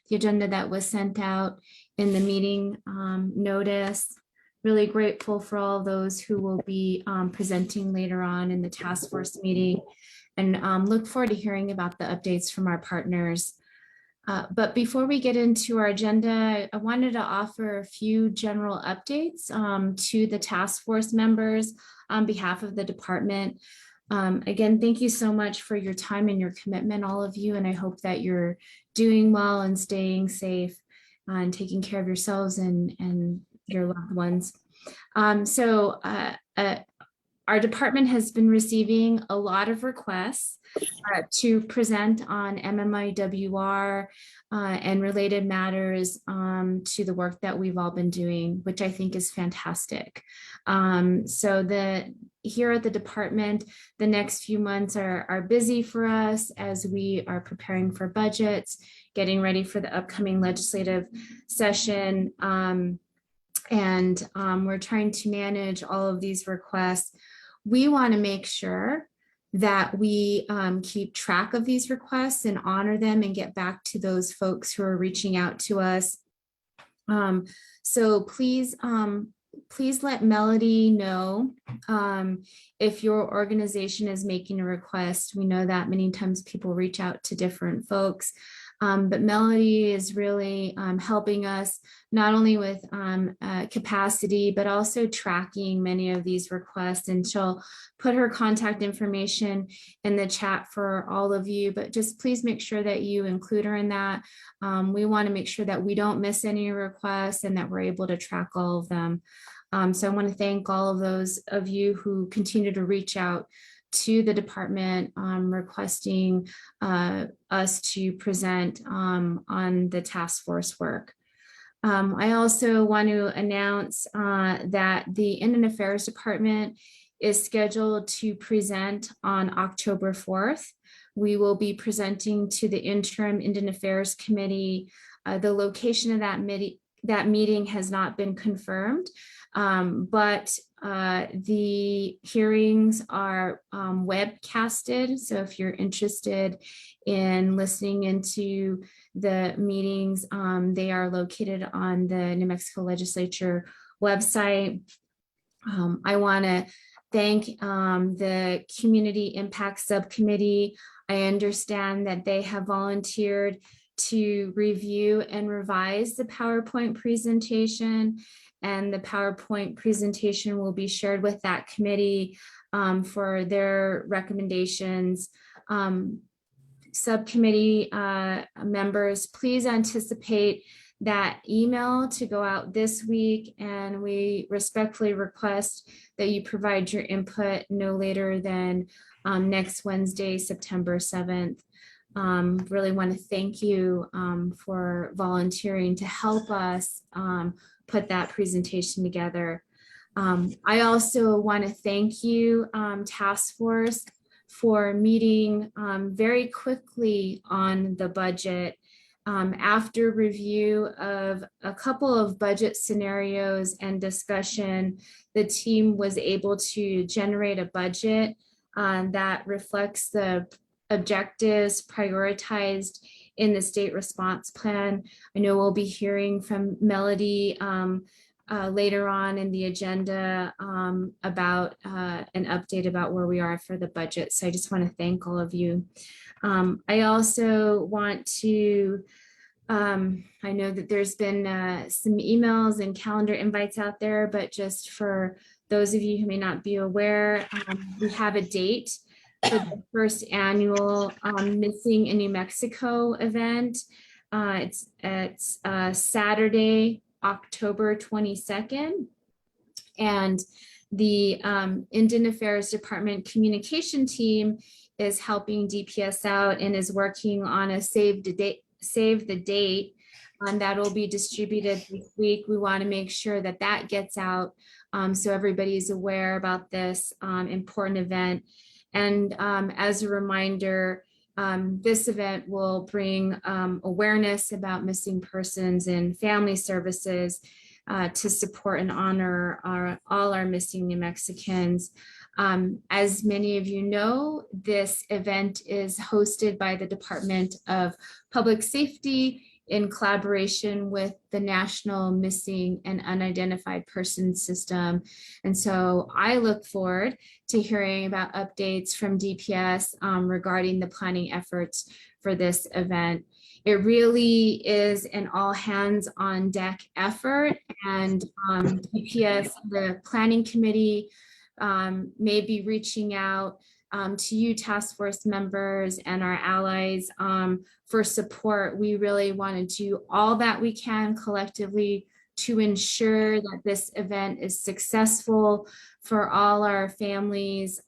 the agenda that was sent out in the meeting notice. Really grateful for all those who will be presenting later on in the task force meeting, and look forward to hearing about the updates from our partners. But before we get into our agenda, I wanted to offer a few general updates to the task force members on behalf of the department. Again, thank you so much for your time and your commitment, all of you, and I hope that you're doing well and staying safe and taking care of yourselves and your loved ones. Our department has been receiving a lot of requests to present on MMIWR and related matters to the work that we've all been doing, which I think is fantastic. Here at the department, the next few months are busy for us as we are preparing for budgets, getting ready for the upcoming legislative session. We're trying to manage all of these requests. We want to make sure that we keep track of these requests and honor them and get back to those folks who are reaching out to us. So please let Melody know if your organization is making a request. We know that many times people reach out to different folks. But Melody is really helping us not only with capacity, but also tracking many of these requests. And she'll put her contact information in the chat for all of you, but just please make sure that you include her in that. We want to make sure that we don't miss any requests and that we're able to track all of them. So I want to thank all of those of you who continue to reach out to the department requesting us to present on the task force work. I also want to announce that the Indian Affairs Department is scheduled to present on October 4th. We will be presenting to the Interim Indian Affairs Committee. The location of that meeting has not been confirmed, but the hearings are webcasted. So if you're interested in listening into the meetings, they are located on the New Mexico Legislature website. I want to thank the Community Impact Subcommittee. I understand that they have volunteered to review and revise the PowerPoint presentation, and the PowerPoint presentation will be shared with that committee for their recommendations. Subcommittee members, please anticipate that email to go out this week, and we respectfully request that you provide your input no later than next Wednesday, September 7th. Really want to thank you for volunteering to help us put that presentation together. I also want to thank you, Task Force, for meeting very quickly on the budget. After review of a couple of budget scenarios and discussion, the team was able to generate a budget that reflects the objectives prioritized in the state response plan. I know we'll be hearing from Melody later on in the agenda about an update about where we are for the budget. So I just want to thank all of you. I also want to, I know that there's been some emails and calendar invites out there, but just for those of you who may not be aware, we have a date for the first annual Missing in New Mexico event. It's Saturday, October 22nd. And the Indian Affairs Department communication team is helping DPS out and is working on a save the date that will be distributed this week. We want to make sure that that gets out so everybody is aware about this important event. And as a reminder, this event will bring awareness about missing persons and family services to support and honor all our missing New Mexicans. As many of you know, this event is hosted by the Department of Public Safety in collaboration with the National Missing and Unidentified Persons System. And so I look forward to hearing about updates from DPS regarding the planning efforts for this event. It really is an all hands on deck effort, and DPS, the planning committee, may be reaching out to you task force members and our allies for support. We really want to do all that we can collectively to ensure that this event is successful for all our families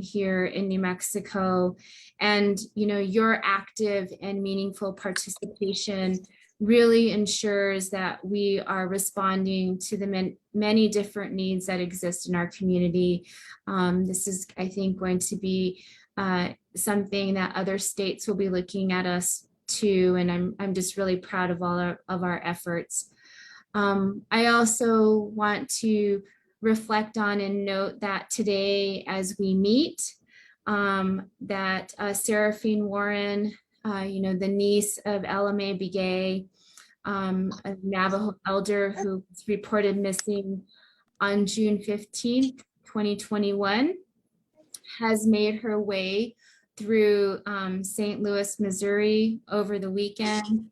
here in New Mexico. And, you know, your active and meaningful participation really ensures that we are responding to the many different needs that exist in our community. This is, I think, going to be something that other states will be looking at us too, and I'm just really proud of all of our efforts. I also want to reflect on and note that today, as we meet, that Seraphine Warren, you know, the niece of LMA Begay, a Navajo elder who was reported missing on June 15th, 2021, has made her way through St. Louis, Missouri over the weekend.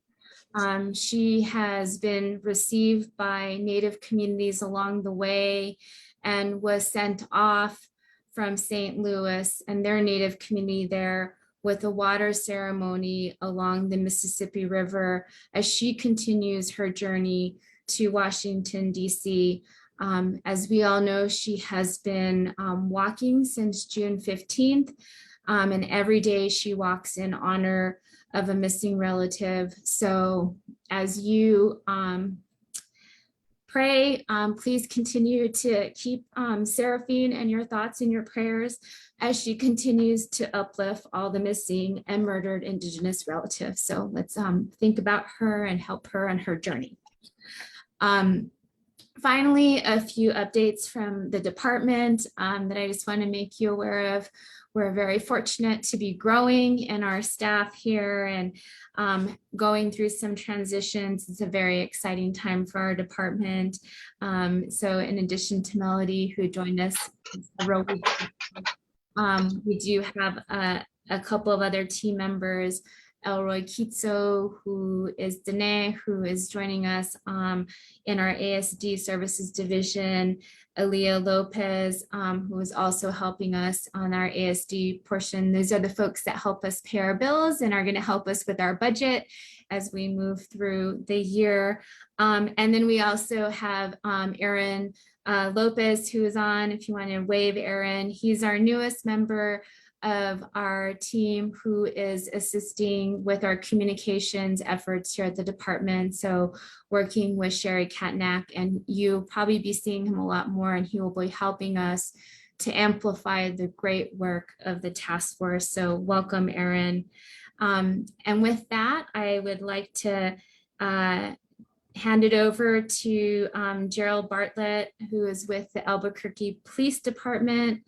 She has been received by Native communities along the way and was sent off from St. Louis and their Native community there with a water ceremony along the Mississippi River as she continues her journey to Washington, D.C. As we all know, she has been walking since June 15th, and every day she walks in honor of a missing relative. So as you pray, please continue to keep Seraphine and your thoughts and your prayers as she continues to uplift all the missing and murdered Indigenous relatives. So let's think about her and help her on her journey. Finally, a few updates from the department that I just want to make you aware of. We're very fortunate to be growing in our staff here and going through some transitions. It's a very exciting time for our department. So in addition to Melody, who joined us several weeks ago, we do have a couple of other team members. Elroy Kitso, who is Danae, who is joining us in our ASD services division, Aaliyah Lopez, who is also helping us on our ASD portion. Those are the folks that help us pay our bills and are going to help us with our budget as we move through the year. And then we also have Aaron Lopez, who is on, if you want to wave Aaron. He's our newest member of our team who is assisting with our communications efforts here at the department. So working with Sherry Katnack, and you'll probably be seeing him a lot more, and he will be helping us to amplify the great work of the task force. So welcome, Aaron. And with that, I would like to hand it over to Gerald Bartlett, who is with the Albuquerque Police Department.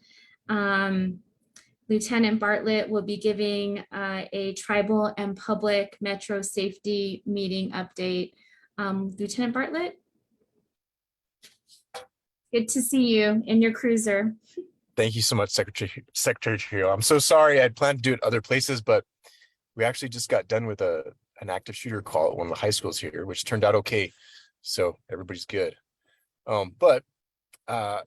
Lieutenant Bartlett will be giving a tribal and public metro safety meeting update. Lieutenant Bartlett, good to see you in your cruiser. Thank you so much, Secretary Trio. I'm so sorry. I'd planned to do it other places, but we actually just got done with an active shooter call at one of the high schools here, which turned out okay. So everybody's good. But I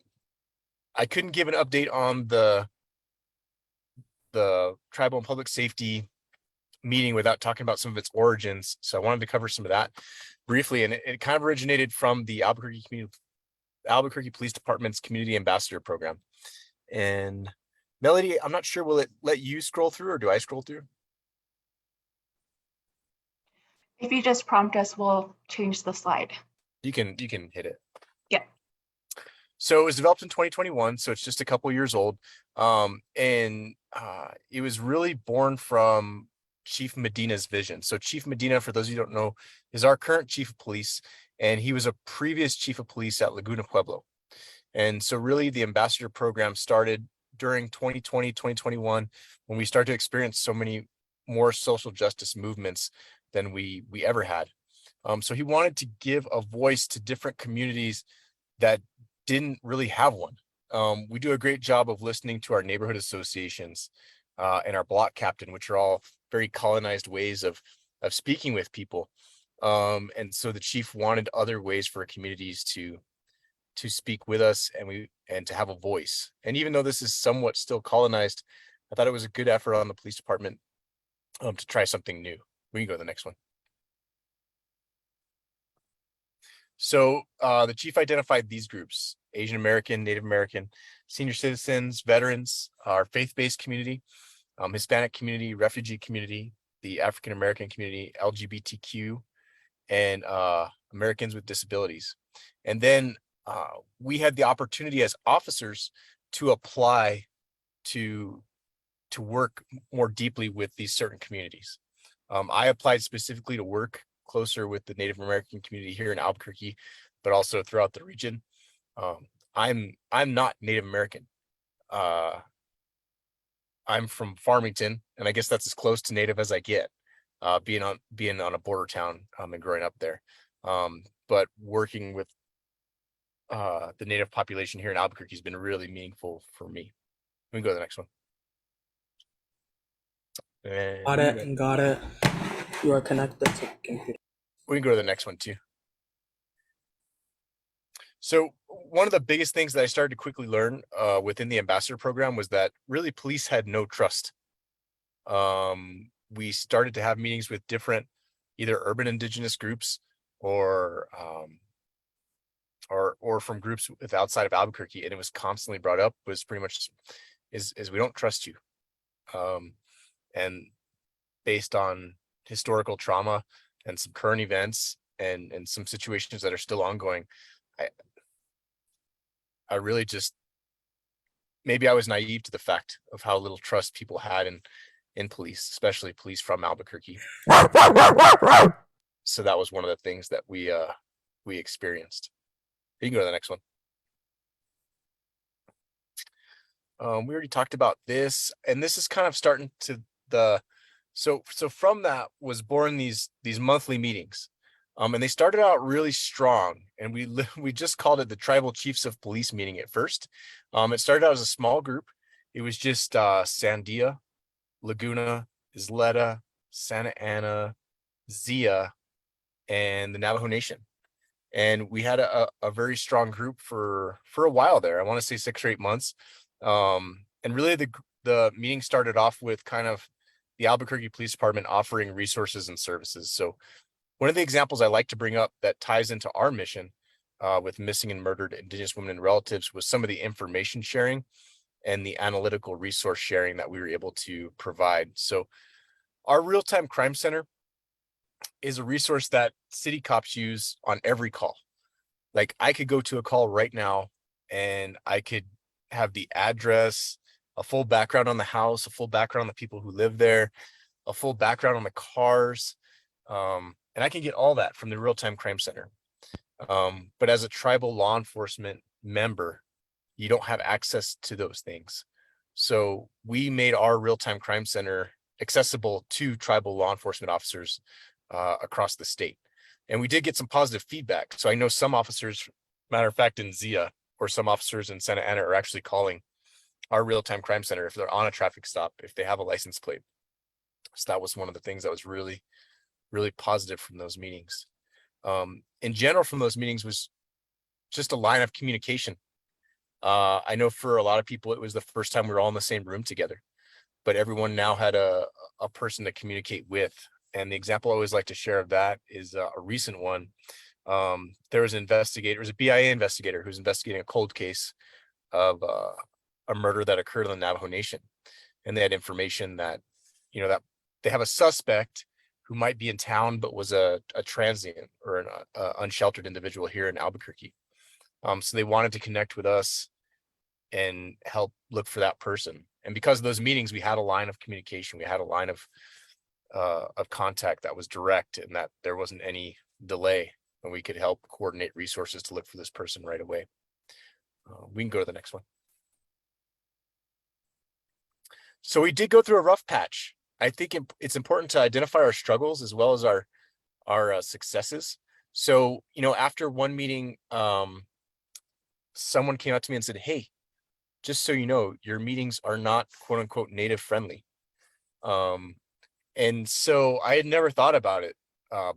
couldn't give an update on the tribal and public safety meeting without talking about some of its origins. So I wanted to cover some of that briefly. And it kind of originated from the Albuquerque Police Department's Community Ambassador Program. And Melody, I'm not sure, will it let you scroll through or do I scroll through? If you just prompt us, we'll change the slide. You can hit it. Yeah. So it was developed in 2021, so it's just a couple years old. And it was really born from Chief Medina's vision. So Chief Medina, for those of you who don't know, is our current chief of police, and he was a previous chief of police at Laguna Pueblo. And so really the ambassador program started during 2020, 2021, when we started to experience so many more social justice movements than we ever had So he wanted to give a voice to different communities that didn't really have one. We do a great job of listening to our neighborhood associations and our block captain, which are all very colonized ways of speaking with people. And so the chief wanted other ways for communities to speak with us and to have a voice. And even though this is somewhat still colonized, I thought it was a good effort on the police department to try something new. We can go to the next one. So the chief identified these groups: Asian American, Native American, senior citizens, veterans, our faith-based community, Hispanic community, refugee community, the African American community, LGBTQ, and Americans with disabilities. And then we had the opportunity as officers to apply to work more deeply with these certain communities. I applied specifically to work closer with the Native American community here in Albuquerque, but also throughout the region. I'm not Native American. I'm from Farmington, and I guess that's as close to Native as I get, being on a border town and growing up there. But working with the Native population here in Albuquerque has been really meaningful for me. We can go to the next one. And Got it. You are connected to the computer. we can go to the next one too. So one of the biggest things that I started to quickly learn within the ambassador program was that really police had no trust. We started to have meetings with different either urban indigenous groups or from groups with outside of Albuquerque, and it was constantly brought up was pretty much is we don't trust you. And based on historical trauma and some current events and some situations that are still ongoing, I really just, maybe I was naive to the fact of how little trust people had in police, especially police from Albuquerque. So that was one of the things that we experienced. You can go to the next one. We already talked about this, and this is kind of starting to so from that was born these monthly meetings. And they started out really strong, and we just called it the Tribal Chiefs of Police meeting at first. It started out as a small group. It was just Sandia, Laguna, Isleta, Santa Ana, Zia, and the Navajo Nation. And we had a very strong group for a while there. I want to say 6 or 8 months. And really the meeting started off with kind of the Albuquerque Police Department offering resources and services. So one of the examples I like to bring up that ties into our mission with missing and murdered Indigenous women and relatives was some of the information sharing and the analytical resource sharing that we were able to provide. So our real-time crime center is a resource that city cops use on every call. Like, I could go to a call right now and I could have the address, a full background on the house, a full background on the people who live there, a full background on the cars. And I can get all that from the real-time crime center. But as a tribal law enforcement member, you don't have access to those things. So we made our real-time crime center accessible to tribal law enforcement officers across the state. And we did get some positive feedback. So I know some officers, matter of fact, in Zia, or some officers in Santa Ana are actually calling our real-time crime center if they're on a traffic stop, if they have a license plate. So that was one of the things that was really, really positive from those meetings. In general, from those meetings was just a line of communication. I know for a lot of people, it was the first time we were all in the same room together, but everyone now had a person to communicate with. And the example I always like to share of that is a recent one. There was an investigator, there was a BIA investigator who's investigating a cold case of a murder that occurred in the Navajo Nation. And they had information that, that they have a suspect who might be in town, but was a transient or an unsheltered individual here in Albuquerque. So they wanted to connect with us and help look for that person. And because of those meetings, we had a line of communication. We had a line of contact that was direct, and that there wasn't any delay, and we could help coordinate resources to look for this person right away. We can go to the next one. So we did go through a rough patch. I think it's important to identify our struggles as well as our our successes. So, you know, after one meeting, someone came up to me and said, "Hey, just so you know, your meetings are not quote unquote native friendly." And so I had never thought about it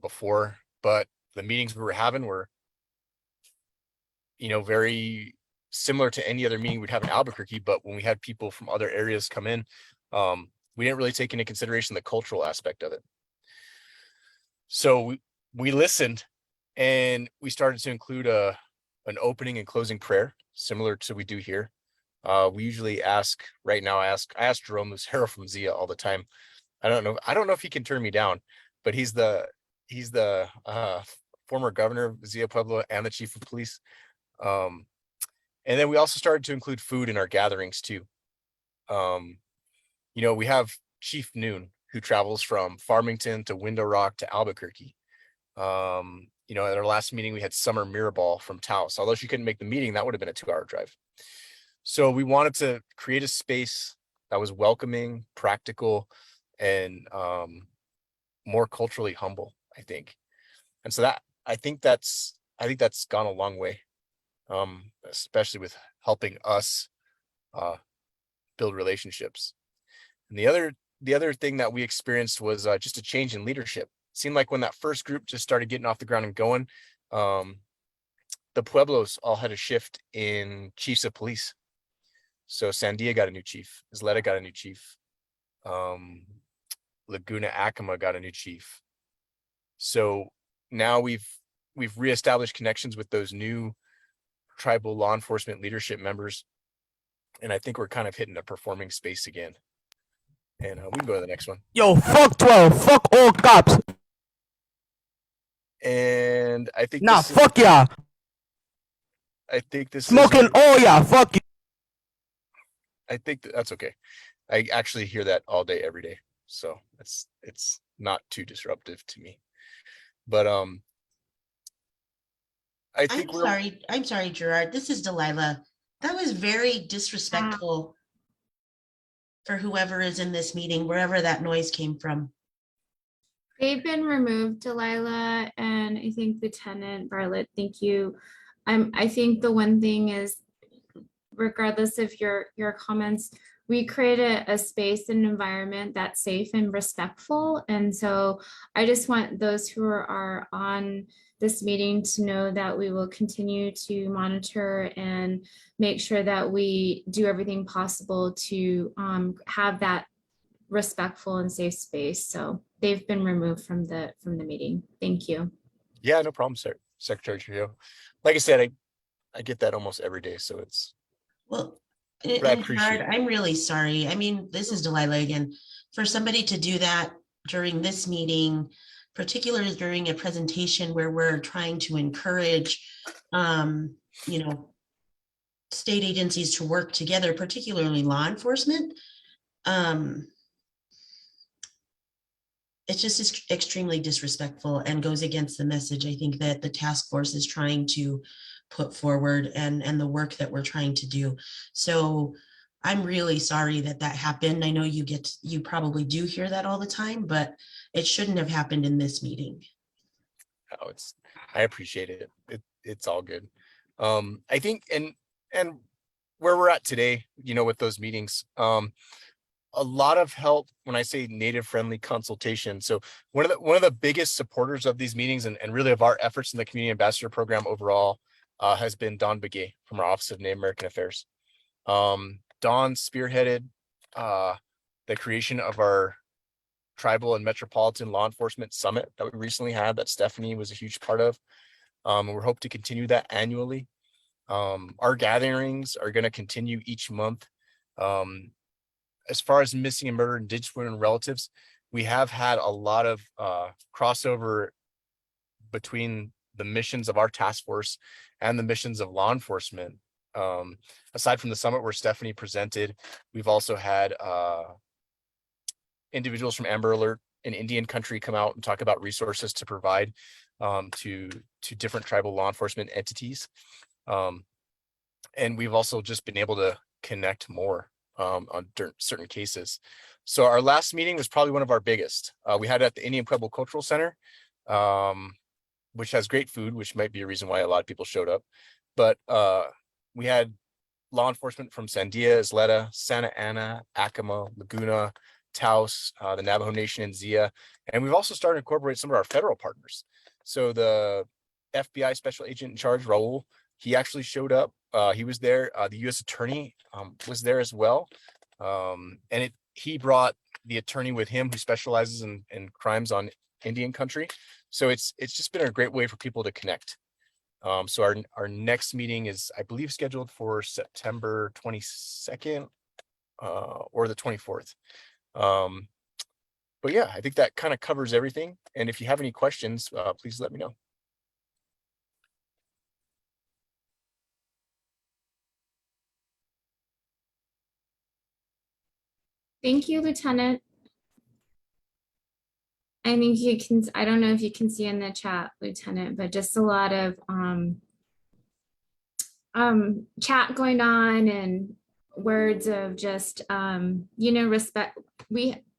before, but the meetings we were having were, you know, very similar to any other meeting we'd have in Albuquerque. But when we had people from other areas come in, we didn't really take into consideration the cultural aspect of it. So we listened, and we started to include an opening and closing prayer, similar to we do here. We usually ask, right now, I ask Jerome Lucero from Zia all the time. I don't know if he can turn me down, but he's the former governor of Zia Pueblo and the chief of police. And then we also started to include food in our gatherings too. You know, we have Chief Noon, who travels from Farmington to Window Rock to Albuquerque. You know, at our last meeting, we had Summer Mirabal from Taos. Although she couldn't make the meeting, that would have been a 2-hour drive. So we wanted to create a space that was welcoming, practical, and more culturally humble, I think. And so that I think that's gone a long way, especially with helping us build relationships. And the other thing that we experienced was just a change in leadership. It seemed like when that first group just started getting off the ground and going, the Pueblos all had a shift in chiefs of police. So Sandia got a new chief, Isleta got a new chief, Laguna Acoma got a new chief. So now we've reestablished connections with those new tribal law enforcement leadership members, and I think we're kind of hitting a performing space again. And we can go to the next one. Yo, fuck 12. Fuck all cops. And I think Nah, this fuck y'all. I think this Smoking is, all y'all. Fuck you. I think that's okay. I actually hear that all day, every day. So it's not too disruptive to me. But I think I'm sorry, Gerard. This is Delilah. That was very disrespectful for whoever is in this meeting, wherever that noise came from. They've been removed, Delilah, and I think Lieutenant Bartlett, thank you. I think the one thing is, regardless of your comments, we create a space and environment that's safe and respectful. And so I just want those who are on this meeting to know that we will continue to monitor and make sure that we do everything possible to have that respectful and safe space. So they've been removed from the meeting. Thank you. Yeah, no problem, sir. Secretary Trio. Like I said, I get that almost every day. So it's, Well, but I and appreciate Gerard, it. I'm really sorry. I mean, this is Delilah again. For somebody to do that during this meeting, particularly during a presentation where we're trying to encourage, you know, state agencies to work together, particularly law enforcement, it's just extremely disrespectful and goes against the message I think that the task force is trying to put forward and the work that we're trying to do. So I'm really sorry that happened. I know you probably do hear that all the time, but it shouldn't have happened in this meeting. Oh, I appreciate it. It's all good. I think and where we're at today, you know, with those meetings, a lot of help when I say native friendly consultation. So one of the biggest supporters of these meetings and really of our efforts in the community ambassador program overall has been Don Begay from our Office of Native American Affairs. Don spearheaded the creation of our tribal and metropolitan law enforcement summit that we recently had that Stephanie was a huge part of. And we hope to continue that annually. Our gatherings are going to continue each month. As far as missing and murdered Indigenous women and relatives, we have had a lot of crossover between the missions of our task force and the missions of law enforcement. Aside from the summit where Stephanie presented, we've also had individuals from Amber Alert in Indian country come out and talk about resources to provide to different tribal law enforcement entities. And we've also just been able to connect more on certain cases. So our last meeting was probably one of our biggest. We had it at the Indian Pueblo Cultural Center. which has great food, which might be a reason why a lot of people showed up. But we had law enforcement from Sandia, Isleta, Santa Ana, Acoma, Laguna, Taos, the Navajo Nation, and Zia. And we've also started to incorporate some of our federal partners. So the FBI special agent in charge, Raul, he actually showed up. He was there. The U.S. attorney was there as well. And he brought the attorney with him who specializes in crimes on Indian country. So it's just been a great way for people to connect. So our next meeting is, I believe, scheduled for September 22nd or the 24th. But yeah, I think that kind of covers everything. And if you have any questions, please let me know. Thank you, Lieutenant. I think you can, I don't know if you can see in the chat, Lieutenant, but just a lot of chat going on and words of just, you know,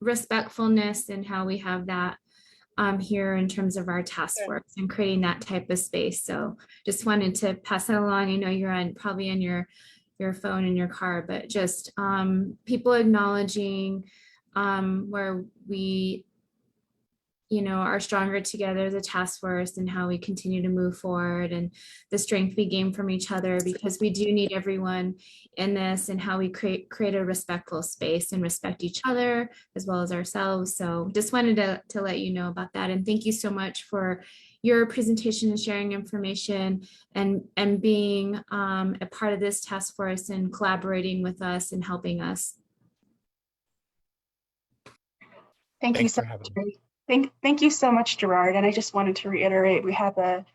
respectfulness and how we have that here in terms of our task force and creating that type of space. So just wanted to pass that along. I know you're on probably in your phone in your car, but just people acknowledging where we, you know, are stronger together as a task force and how we continue to move forward and the strength we gain from each other, because we do need everyone in this, and how we create a respectful space and respect each other as well as ourselves. So just wanted to let you know about that. And thank you so much for your presentation and sharing information and being a part of this task force and collaborating with us and helping us. Thank you Thanks so for having much. me. Thank you so much, Gerard. And I just wanted to reiterate, we have a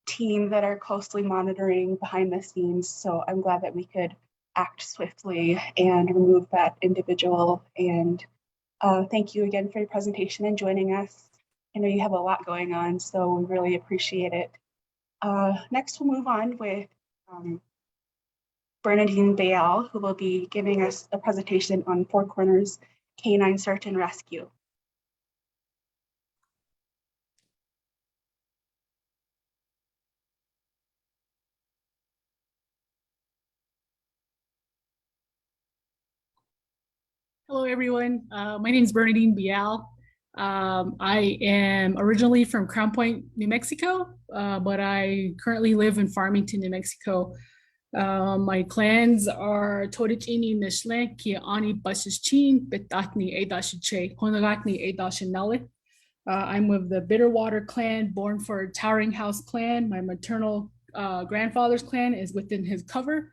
team that are closely monitoring behind the scenes. So I'm glad that we could act swiftly and remove that individual. And thank you again for your presentation and joining us. I know you have a lot going on, so we really appreciate it. Next, we'll move on with Bernadine Bayal, who will be giving us a presentation on Four Corners Canine Search and Rescue. Hello, everyone. My name is Bernadine Bial. I am originally from Crown Point, New Mexico, but I currently live in Farmington, New Mexico. My clans are Todicini Nishlen, Kia Ani Bashichin, Betatni Edashiche, Honagatni Edashinale. I'm with the Bitterwater clan, born for Towering House clan. My maternal grandfather's clan is within his cover,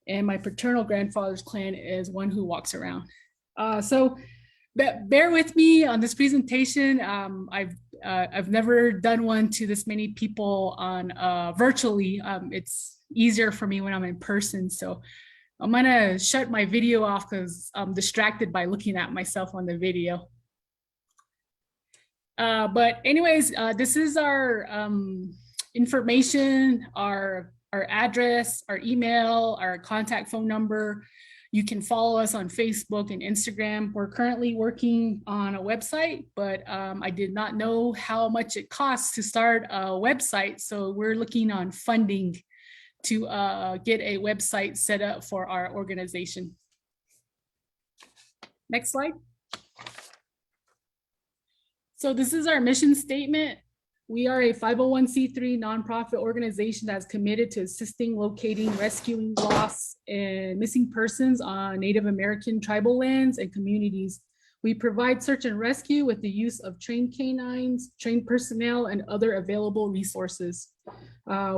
and my paternal grandfather's clan is one who walks around. So bear with me on this presentation. I've never done one to this many people on virtually. It's easier for me when I'm in person. So I'm gonna shut my video off because I'm distracted by looking at myself on the video. But anyways, this is our information, our address, our email, our contact phone number. You can follow us on Facebook and Instagram. We're currently working on a website, but I did not know how much it costs to start a website. So we're looking on funding to get a website set up for our organization. Next slide. So this is our mission statement. We are a 501c3 nonprofit organization that's committed to assisting, locating, rescuing lost and missing persons on Native American tribal lands and communities. We provide search and rescue with the use of trained canines, trained personnel, and other available resources.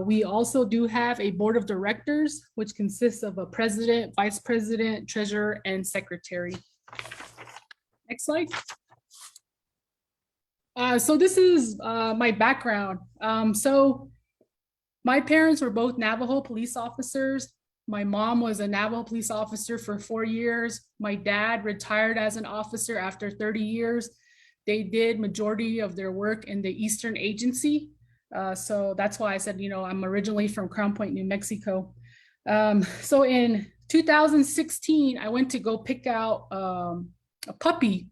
We also do have a board of directors, which consists of a president, vice president, treasurer, and secretary. Next slide. So this is my background. So my parents were both Navajo police officers. My mom was a Navajo police officer for 4 years. My dad retired as an officer after 30 years. They did majority of their work in the Eastern Agency. So that's why I said, you know, I'm originally from Crown Point, New Mexico. So in 2016, I went to go pick out a puppy,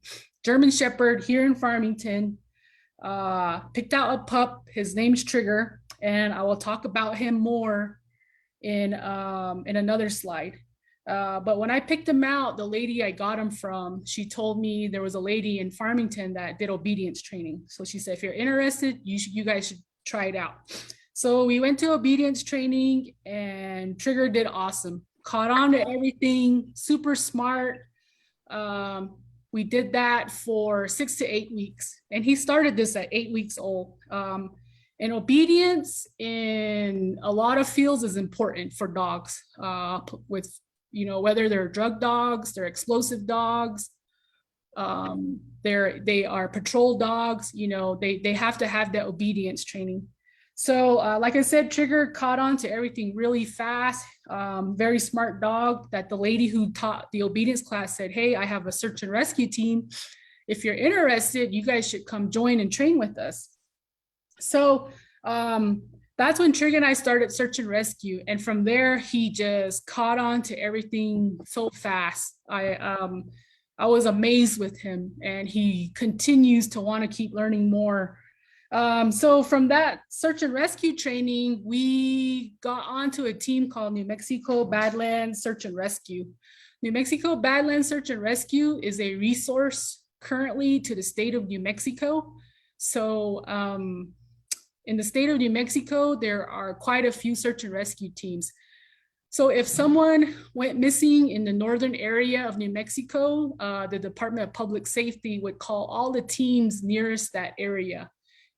German Shepherd, here in Farmington. picked out a pup. His name's Trigger, and I will talk about him more in another slide. But when I picked him out, the lady I got him from, she told me there was a lady in Farmington that did obedience training. So she said, if you're interested, you guys should try it out. So we went to obedience training, and Trigger did awesome. Caught on to everything, super smart. We did that for 6 to 8 weeks, and he started this at 8 weeks old. And obedience in a lot of fields is important for dogs, with, you know, whether they're drug dogs, they're explosive dogs, they are patrol dogs, you know, they have to have that obedience training. So like I said, Trigger caught on to everything really fast. Very smart dog that the lady who taught the obedience class said, hey, I have a search and rescue team. If you're interested, you guys should come join and train with us. So that's when Trigger and I started search and rescue. And from there, he just caught on to everything so fast. I was amazed with him, and he continues to want to keep learning more. So from that search and rescue training, we got onto a team called New Mexico Badlands Search and Rescue. New Mexico Badlands Search and Rescue is a resource currently to the state of New Mexico. So in the state of New Mexico, there are quite a few search and rescue teams. So if someone went missing in the northern area of New Mexico, the Department of Public Safety would call all the teams nearest that area.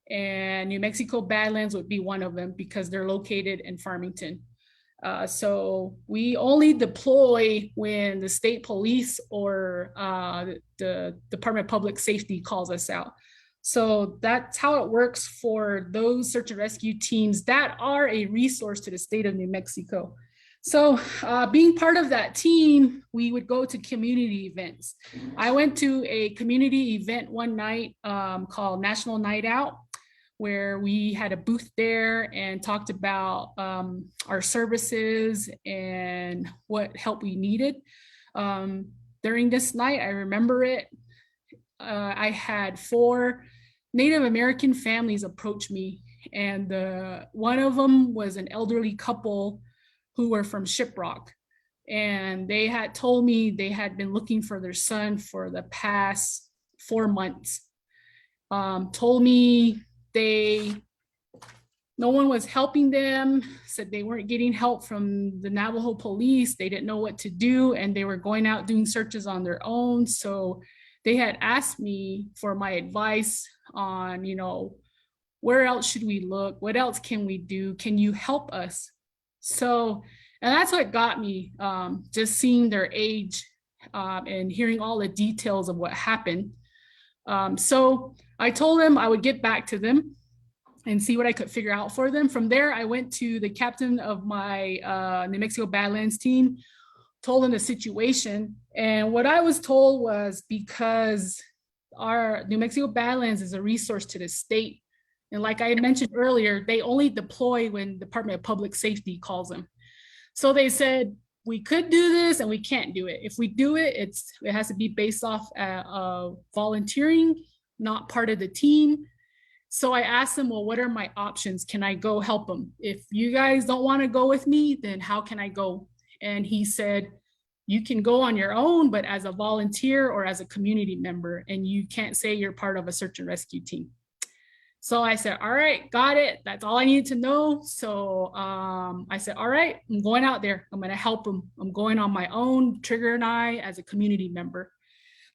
And New Mexico Badlands would be one of them because they're located in Farmington. So we only deploy when the state police or the Department of Public Safety calls us out. So that's how it works for those search and rescue teams that are a resource to the state of New Mexico. So being part of that team, we would go to community events. I went to a community event one night called National Night Out, where we had a booth there and talked about our services and what help we needed. During this night, I remember it, I had 4 Native American families approach me, and one of them was an elderly couple who were from Shiprock, and they had told me they had been looking for their son for the past 4 months. Told me no one was helping them, said they weren't getting help from the Navajo police, they didn't know what to do, and they were going out doing searches on their own. So they had asked me for my advice on, you know, where else should we look? What else can we do? Can you help us? So, and that's what got me, just seeing their age and hearing all the details of what happened. So I told them I would get back to them and see what I could figure out for them. From there, I went to the captain of my New Mexico Badlands team, told him the situation. And what I was told was, because our New Mexico Badlands is a resource to the state, and like I mentioned earlier, they only deploy when Department of Public Safety calls them. So they said, we could do this and we can't do it. If we do it, it has to be based off volunteering, not part of the team. So I asked them, well, what are my options? Can I go help them? If you guys don't want to go with me, then how can I go? And he said, you can go on your own, but as a volunteer or as a community member, and you can't say you're part of a search and rescue team. So I said, all right, got it. That's all I needed to know. So I said, all right, I'm going out there. I'm going to help them. I'm going on my own, Trigger and I, as a community member.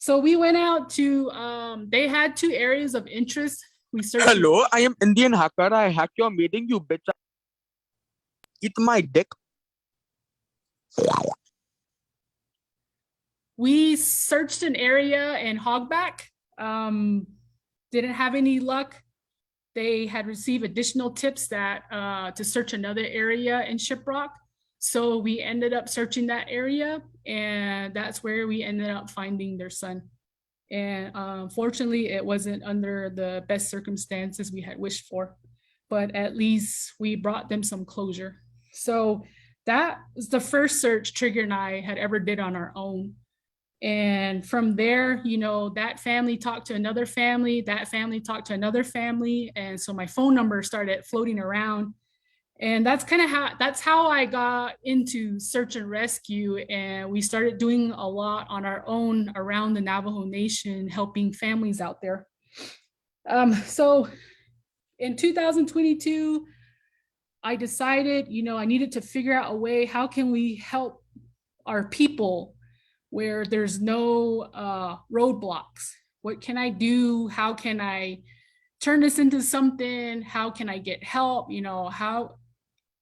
So we went out to, they had 2 areas of interest. We searched. Hello, I am Indian hacker. I hacked your meeting, you bitch. Eat my dick. We searched an area in Hogback. Didn't have any luck. They had received additional tips that to search another area in Shiprock. So we ended up searching that area, and that's where we ended up finding their son. And unfortunately, it wasn't under the best circumstances we had wished for, but at least we brought them some closure. So that was the first search Trigger and I had ever did on our own. And from there, you know, that family talked to another family, that family talked to another family. And so my phone number started floating around. And that's kind of how I got into search and rescue. And we started doing a lot on our own around the Navajo Nation, helping families out there. So in 2022, I decided, you know, I needed to figure out a way, how can we help our people where there's no roadblocks? What can I do? How can I turn this into something? How can I get help? You know,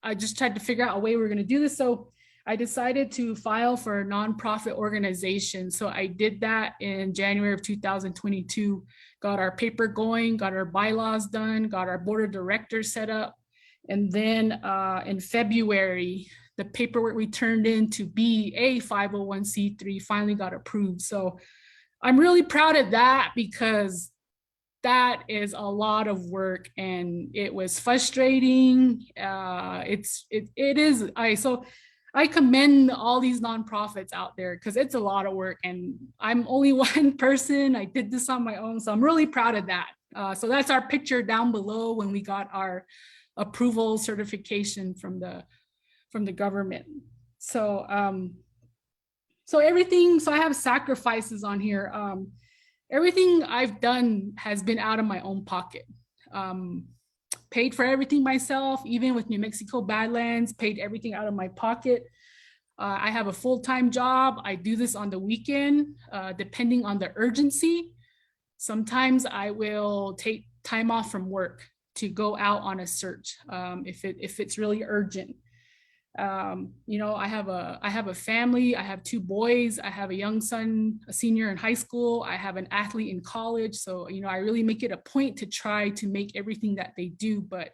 I just tried to figure out a way we were going to do this. So I decided to file for a nonprofit organization. So I did that in January of 2022, got our paper going, got our bylaws done, got our board of directors set up. And then in February, the paperwork we turned in to be a 501c3 finally got approved. So I'm really proud of that, because that is a lot of work and it was frustrating. So I commend all these nonprofits out there, because it's a lot of work and I'm only one person. I did this on my own. So I'm really proud of that. So that's our picture down below when we got our approval certification from the government. So everything, so I have sacrifices on here. Everything I've done has been out of my own pocket. Paid for everything myself, even with New Mexico Badlands, paid everything out of my pocket. I have a full-time job. I do this on the weekend, depending on the urgency. Sometimes I will take time off from work to go out on a search if it's really urgent. You know, I have a family. I have 2 boys. I have a young son, a senior in high school. I have an athlete in college. So, you know, I really make it a point to try to make everything that they do. But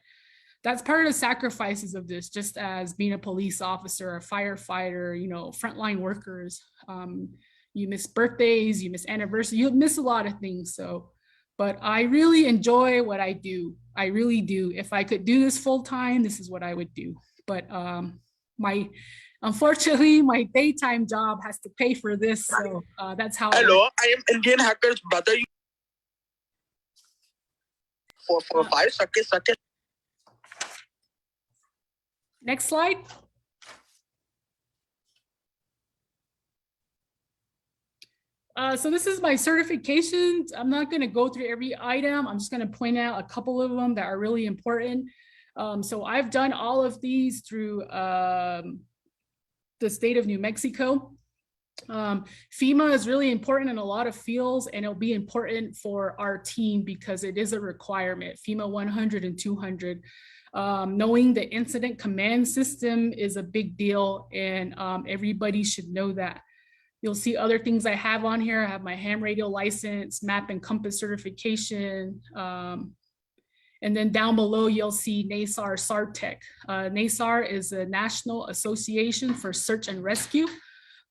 that's part of the sacrifices of this, just as being a police officer, a firefighter, you know, frontline workers. You miss birthdays, you miss anniversaries, you miss a lot of things. So, but I really enjoy what I do. I really do. If I could do this full time, this is what I would do. But unfortunately, my daytime job has to pay for this. So that's how. Hello, I am Indian hacker's brother. For 5 seconds. Next slide. So this is my certifications. I'm not going to go through every item. I'm just going to point out a couple of them that are really important. So I've done all of these through the state of New Mexico. FEMA is really important in a lot of fields, and it'll be important for our team because it is a requirement. FEMA 100 and 200. Knowing the incident command system is a big deal, and everybody should know that. You'll see other things I have on here. I have my ham radio license, map and compass certification. And then down below, you'll see NASAR SARTEC. NASAR is the National Association for Search and Rescue.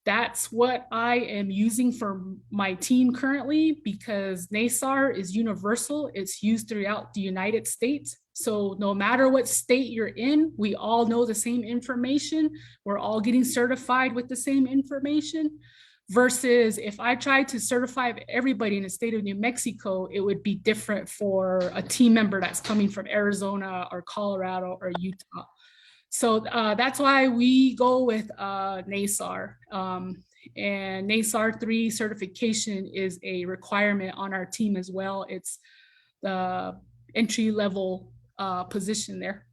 That's what I am using for my team currently, because NASAR is universal. It's used throughout the United States. So no matter what state you're in, we all know the same information. We're all getting certified with the same information. Versus if I tried to certify everybody in the state of New Mexico, it would be different for a team member that's coming from Arizona or Colorado or Utah. So that's why we go with NASAR. And NASAR 3 certification is a requirement on our team as well. It's the entry level position there.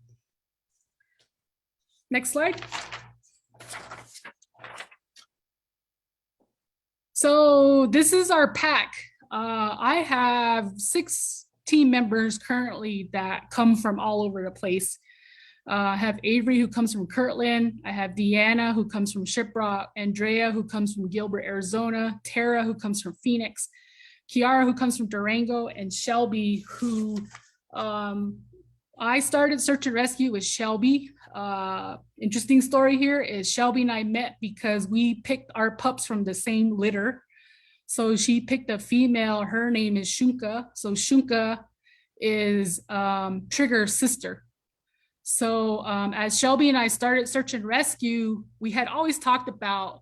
Next slide. So this is our pack. I have 6 team members currently that come from all over the place. I have Avery, who comes from Kirtland. I have Deanna, who comes from Shiprock. Andrea, who comes from Gilbert, Arizona. Tara, who comes from Phoenix. Kiara, who comes from Durango. And Shelby, who I started search and rescue with Shelby. Interesting story here is Shelby and I met because we picked our pups from the same litter. So she picked a female, her name is Shunka. So Shunka is Trigger's sister. So as Shelby and I started search and rescue, we had always talked about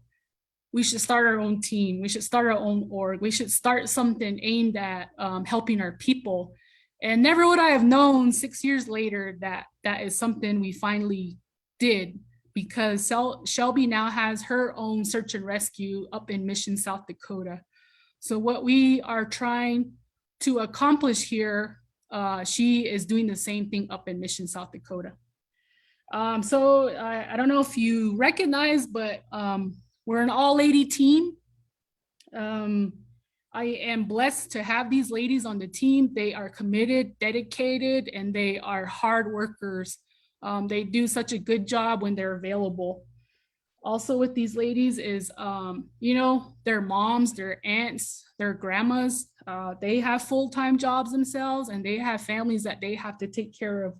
we should start our own team. We should start our own org. We should start something aimed at helping our people. And never would I have known 6 years later that that is something we finally did, because Shelby now has her own search and rescue up in Mission, South Dakota. So what we are trying to accomplish here, she is doing the same thing up in Mission, South Dakota. So I don't know if you recognize, but we're an all-lady team. I am blessed to have these ladies on the team. They are committed, dedicated, and they are hard workers. They do such a good job when they're available. Also with these ladies is, you know, their moms, their aunts, their grandmas, they have full-time jobs themselves, and they have families that they have to take care of.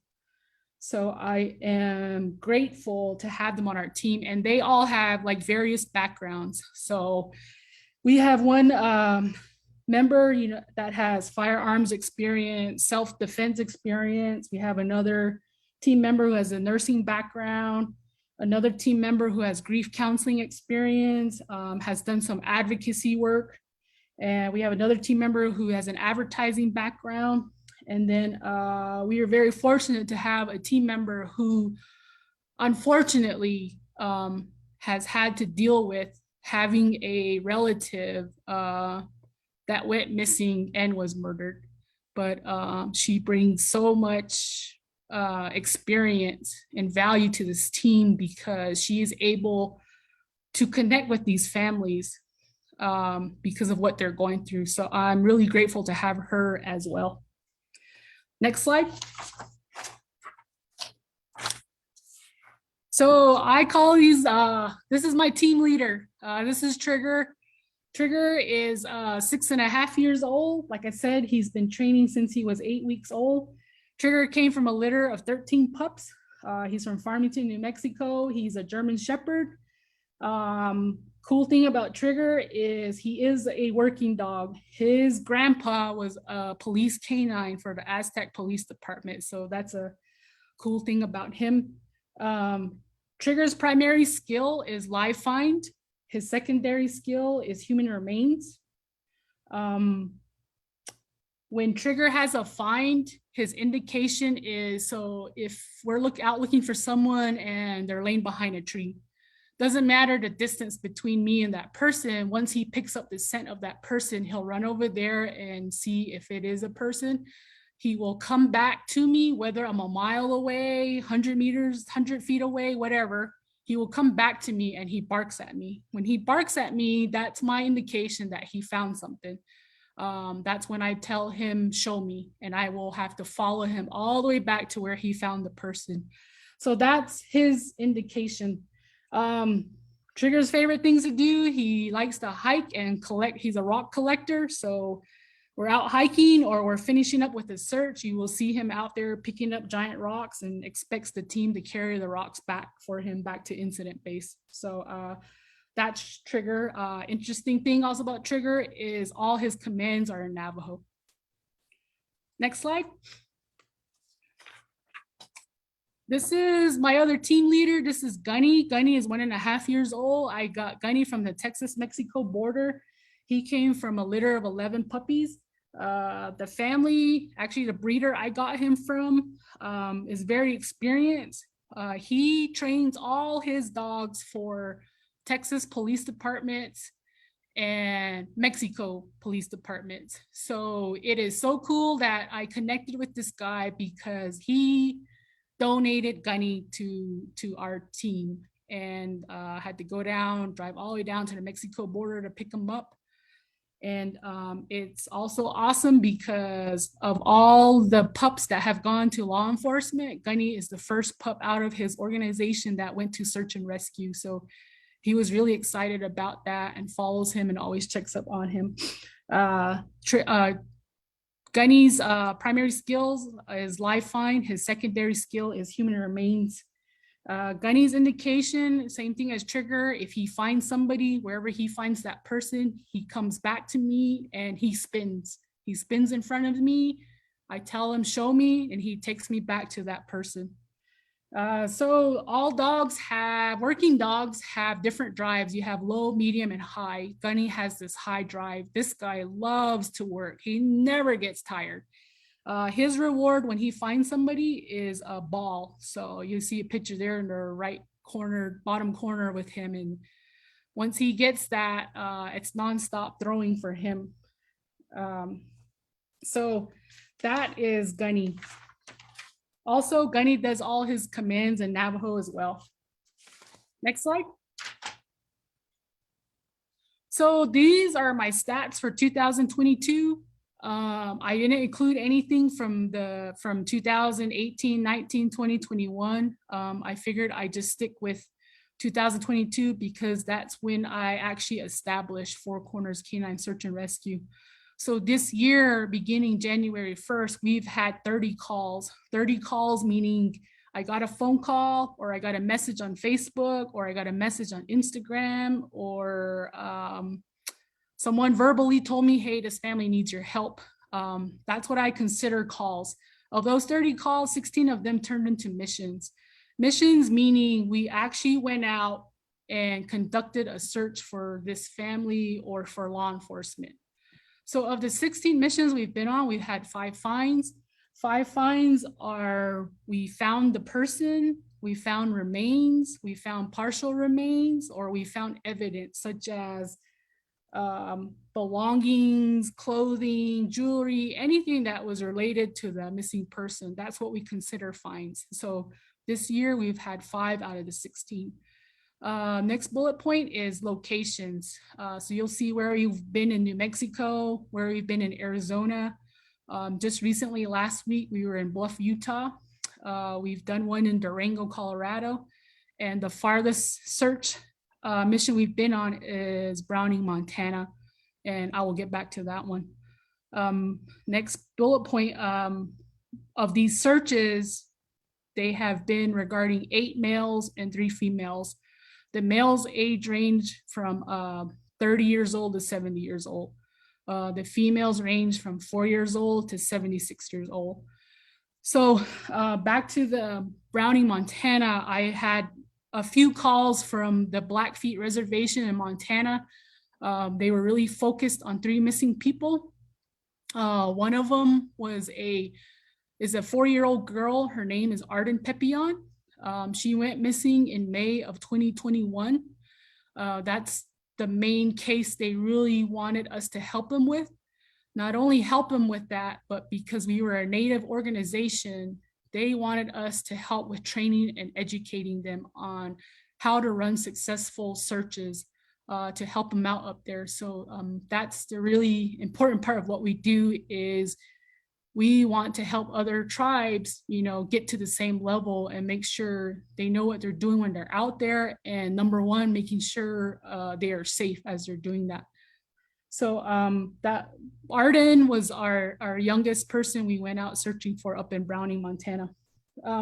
So I am grateful to have them on our team, and they all have like various backgrounds. So we have one member, you know, that has firearms experience, self-defense experience. We have another team member who has a nursing background, another team member who has grief counseling experience, has done some advocacy work. And we have another team member who has an advertising background. And then we are very fortunate to have a team member who unfortunately has had to deal with having a relative that went missing and was murdered. But she brings so much experience and value to this team because she is able to connect with these families because of what they're going through. So I'm really grateful to have her as well. Next slide. So I call these, this is my team leader. This is Trigger. Trigger is 6.5 years old. Like I said, he's been training since he was 8 weeks old. Trigger came from a litter of 13 pups. He's from Farmington, New Mexico. He's a German Shepherd. Cool thing about Trigger is he is a working dog. His grandpa was a police canine for the Aztec Police Department. So that's a cool thing about him. Trigger's primary skill is live find. His secondary skill is human remains. When Trigger has a find, his indication is, so if we're out looking for someone and they're laying behind a tree, doesn't matter the distance between me and that person. Once he picks up the scent of that person, he'll run over there and see if it is a person. He will come back to me, whether I'm a mile away, 100 meters, 100 feet away, whatever. He will come back to me and he barks at me. When he barks at me, that's my indication that he found something. That's when I tell him, show me, and I will have to follow him all the way back to where he found the person. So that's his indication. Trigger's favorite things to do, he likes to hike and collect. He's a rock collector. So we're out hiking or we're finishing up with a search, you will see him out there picking up giant rocks and expects the team to carry the rocks back for him back to incident base. So that's Trigger. Interesting thing also about Trigger is all his commands are in Navajo. Next slide. This is my other team leader. This is Gunny. Gunny is 1.5 years old. I got Gunny from the Texas-Mexico border. He came from a litter of 11 puppies. The family, actually the breeder I got him from, is very experienced. He trains all his dogs for Texas police departments and Mexico police departments. So it is so cool that I connected with this guy because he donated Gunny to our team and had to go down, drive all the way down to the Mexico border to pick him up. And it's also awesome because of all the pups that have gone to law enforcement, Gunny is the first pup out of his organization that went to search and rescue. So he was really excited about that and follows him and always checks up on him. Gunny's primary skills is live find. His secondary skill is human remains. Gunny's indication, same thing as Trigger. If he finds somebody, wherever he finds that person, he comes back to me and he spins. He spins in front of me. I tell him, show me, and he takes me back to that person. So all working dogs have different drives. You have low, medium, and high. Gunny has this high drive. This guy loves to work. He never gets tired. His reward when he finds somebody is a ball. So you see a picture there in the right corner, bottom corner with him. And once he gets that, it's nonstop throwing for him. So that is Gunny. Also, Gunny does all his commands in Navajo as well. Next slide. So these are my stats for 2022. I didn't include anything from 2018, 19, 20, 21. I figured I just stick with 2022 because that's when I actually established Four Corners Canine Search and Rescue. So this year, beginning January 1st, we've had 30 calls. 30 calls meaning I got a phone call, or I got a message on Facebook, or I got a message on Instagram, or someone verbally told me, hey, this family needs your help. That's what I consider calls. Of those 30 calls, 16 of them turned into missions. Missions meaning we actually went out and conducted a search for this family or for law enforcement. So of the 16 missions we've been on, we've had 5 finds. 5 finds are, we found the person, we found remains, we found partial remains, or we found evidence such as belongings, clothing, jewelry, anything that was related to the missing person. That's what we consider finds. So this year we've had 5 out of the 16. Next bullet point is locations. So you'll see where we've been in New Mexico, where we've been in Arizona. Just recently, last week, we were in Bluff, Utah. We've done one in Durango, Colorado. And the farthest search mission we've been on is Browning, Montana. And I will get back to that one. Next bullet point, of these searches, they have been regarding 8 males and 3 females. The males age range from 30 years old to 70 years old. The females range from 4 years old to 76 years old. So back to the Browning, Montana, I had a few calls from the Blackfeet Reservation in Montana. They were really focused on 3 missing people. One of them is a 4-year-old girl. Her name is Arden Pepion. She went missing in May of 2021. That's the main case they really wanted us to help them with. Not only help them with that, but because we were a Native organization, they wanted us to help with training and educating them on how to run successful searches to help them out up there. So that's the really important part of what we do is we want to help other tribes, get to the same level and make sure they know what they're doing when they're out there. And number one, making sure they are safe as they're doing that. So that Arden was our youngest person we went out searching for up in Browning, Montana.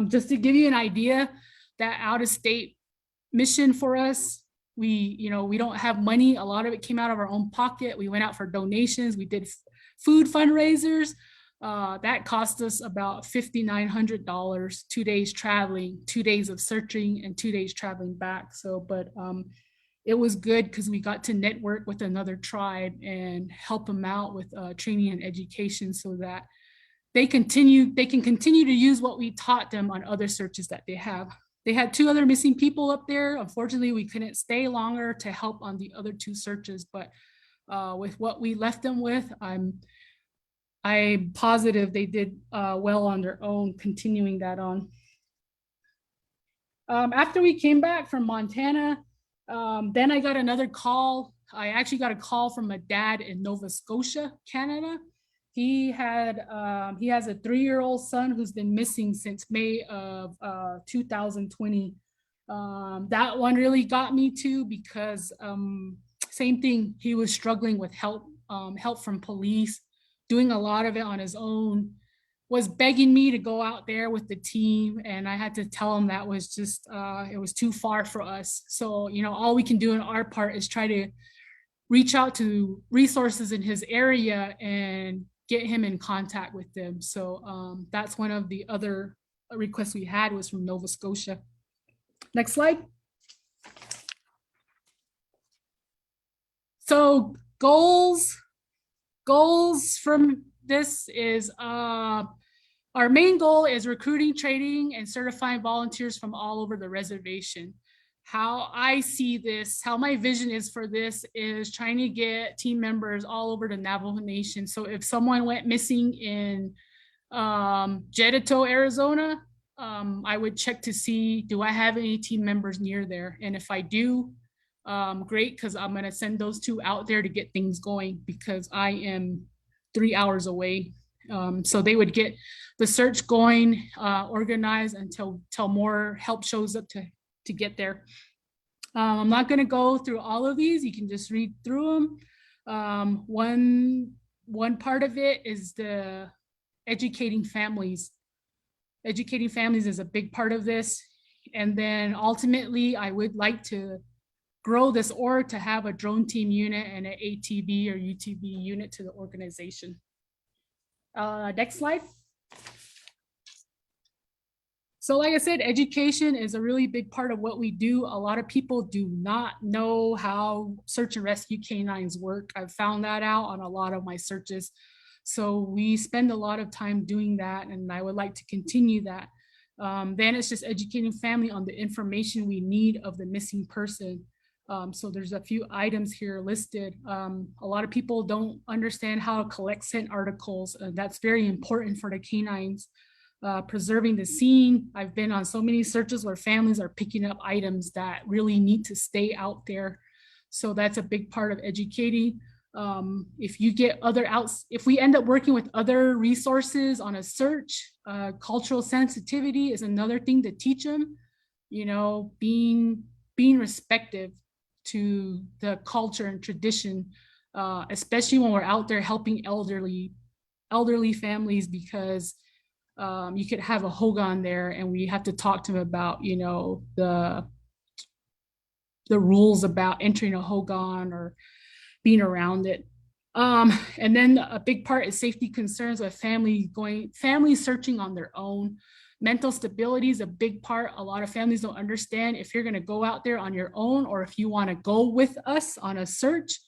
Just to give you an idea, that out-of-state mission for us, we don't have money. A lot of it came out of our own pocket. We went out for donations. We did food fundraisers. That cost us about $5,900, 2 days traveling, 2 days of searching, and 2 days traveling back. So, but it was good because we got to network with another tribe and help them out with training and education so that they can continue to use what we taught them on other searches that they have. They had 2 other missing people up there. Unfortunately, we couldn't stay longer to help on the other 2 searches, but with what we left them with, I'm positive they did well on their own, continuing that on. After we came back from Montana, then I got another call. I actually got a call from a dad in Nova Scotia, Canada. He has a 3-year-old son who's been missing since May of 2020. That one really got me too because same thing, he was struggling with help from police, doing a lot of it on his own, was begging me to go out there with the team. And I had to tell him that was just, it was too far for us. So, all we can do on our part is try to reach out to resources in his area and get him in contact with them. So that's one of the other request we had was from Nova Scotia. Next slide. So goals from this is our main goal is recruiting, training, and certifying volunteers from all over the reservation. How I see this, how my vision is for this is trying to get team members all over the Navajo Nation. So if someone went missing in Jedito, Arizona, I would check to see, do I have any team members near there? And if I do, great, because I'm going to send those two out there to get things going, because I am 3 hours away. So they would get the search going, organized until more help shows up to get there. I'm not going to go through all of these. You can just read through them. One part of it is the educating families. Educating families is a big part of this. And then ultimately, I would like to grow this org to have a drone team unit and an ATV or UTV unit to the organization. Next slide. So like I said, education is a really big part of what we do. A lot of people do not know how search and rescue canines work. I've found that out on a lot of my searches. So we spend a lot of time doing that, and I would like to continue that. Then it's just educating family on the information we need of the missing person. So there's a few items here listed. A lot of people don't understand how to collect scent articles. That's very important for the canines. Preserving the scene. I've been on so many searches where families are picking up items that really need to stay out there. So that's a big part of educating. If you get if we end up working with other resources on a search, cultural sensitivity is another thing to teach them, you know, being respectful to the culture and tradition, especially when we're out there helping elderly families, because you could have a hogan there and we have to talk to them about, you know, the rules about entering a hogan or being around it. And then a big part is safety concerns with family searching on their own. Mental stability is a big part. A lot of families don't understand if you're going to go out there on your own or if you want to go with us on a search.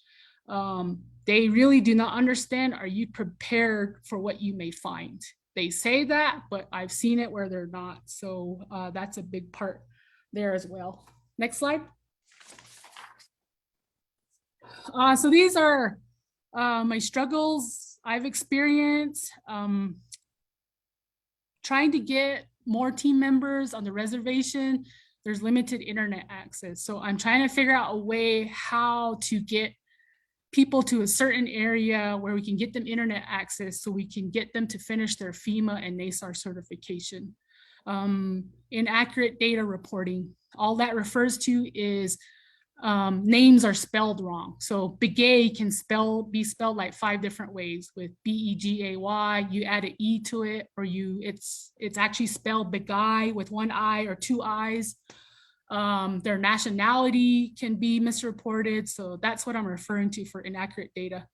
They really do not understand. Are you prepared for what you may find? They say that, but I've seen it where they're not. So that's a big part there as well. Next slide. So these are my struggles I've experienced. Trying to get more team members on the reservation. There's limited internet access. So I'm trying to figure out a way how to get people to a certain area where we can get them internet access so we can get them to finish their FEMA and NASAR certification. Inaccurate data reporting. All that refers to is names are spelled wrong. So Begay can be spelled like 5 different ways with B-E-G-A-Y. You add an E to it, or it's actually spelled Begay with 1 I or 2 I's. Their nationality can be misreported. So that's what I'm referring to for inaccurate data.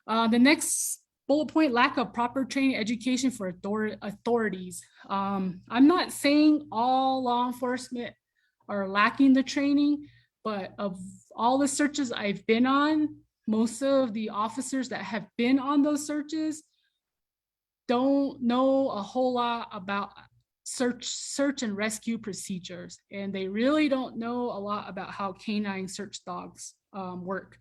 The next bullet point, lack of proper training education for authorities. I'm not saying all law enforcement are lacking the training, but of all the searches I've been on, most of the officers that have been on those searches don't know a whole lot about search and rescue procedures. And they really don't know a lot about how canine search dogs work.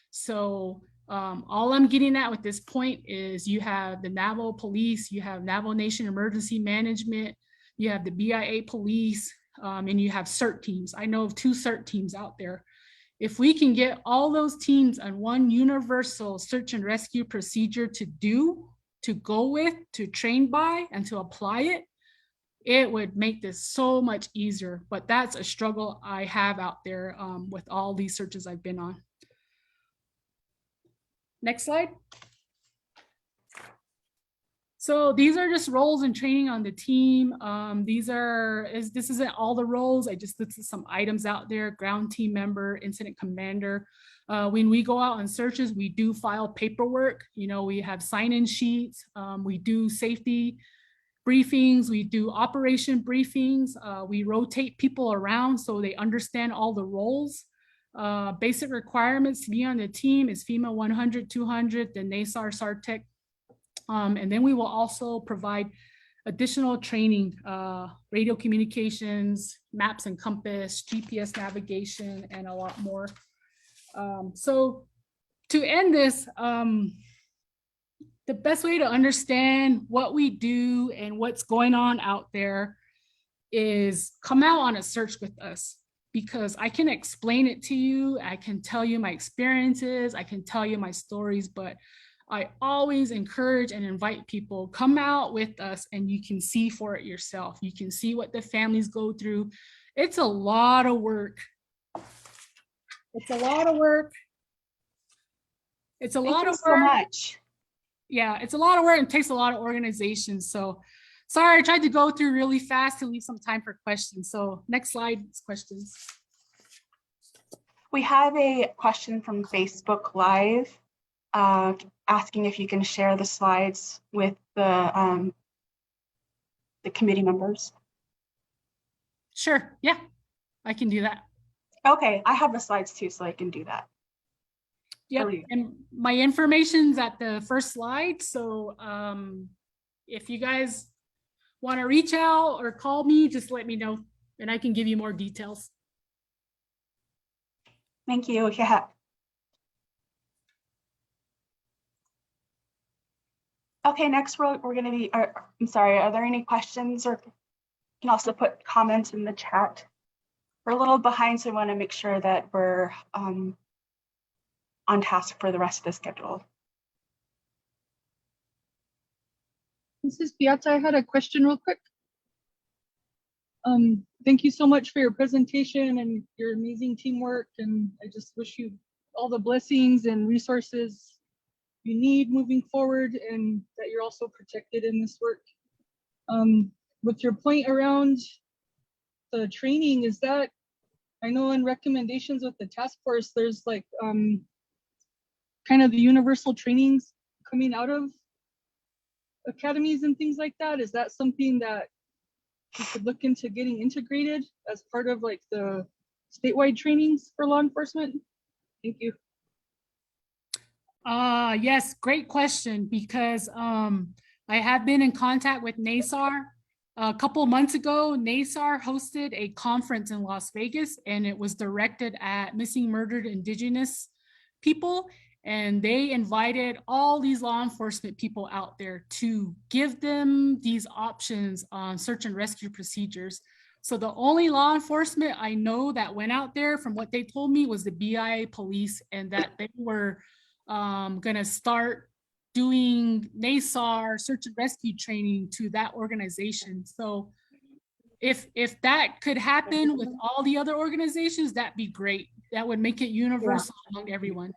So all I'm getting at with this point is you have the Navajo Police, you have Navajo Nation Emergency Management, you have the BIA Police, and you have CERT teams. I know of 2 CERT teams out there. If we can get all those teams on one universal search and rescue procedure to go with, to train by, and to apply it, it would make this so much easier. But that's a struggle I have out there with all these searches I've been on. Next slide. So these are just roles and training on the team. This isn't all the roles. I just listed some items out there: ground team member, incident commander. When we go out on searches, we do file paperwork. You know, we have sign-in sheets. We do safety briefings. We do operation briefings. We rotate people around so they understand all the roles. Basic requirements to be on the team is FEMA 100, 200, the NASAR, SARTEC. And then we will also provide additional training, radio communications, maps and compass, GPS navigation, and a lot more. So to end this, the best way to understand what we do and what's going on out there is come out on a search with us, because I can explain it to you. I can tell you my experiences. I can tell you my stories, but I always encourage and invite people, come out with us and you can see for it yourself. You can see what the families go through. It's a lot of work. It's a lot of work. It's a lot of work. So much. Yeah, it's a lot of work and takes a lot of organization. So sorry, I tried to go through really fast to leave some time for questions. So next slide is questions. We have a question from Facebook Live asking if you can share the slides with the committee members. Sure, yeah, I can do that. Okay, I have the slides too, so I can do that. Yep, and my information's at the first slide. So if you guys want to reach out or call me, just let me know and I can give you more details. Thank you. Yeah. Okay, next we're going to be, I'm sorry, are there any questions, or you can also put comments in the chat. We're a little behind, so I want to make sure that we're on task for the rest of the schedule. Mrs. Piazza, I had a question real quick. Thank you so much for your presentation and your amazing teamwork, and I just wish you all the blessings and resources you need moving forward, and that you're also protected in this work. With your point around the training, is that, I know in recommendations with the task force, there's like kind of the universal trainings coming out of academies and things like that. Is that something that we could look into getting integrated as part of like the statewide trainings for law enforcement? Thank you. Yes, great question, because I have been in contact with NASAR. A couple of months ago, NASAR hosted a conference in Las Vegas, and it was directed at missing, murdered Indigenous people. And they invited all these law enforcement people out there to give them these options on search and rescue procedures. So the only law enforcement I know that went out there, from what they told me, was the BIA police, and that they were gonna start doing NASAR search and rescue training to that organization. So if that could happen with all the other organizations, that'd be great. That would make it universal among everyone.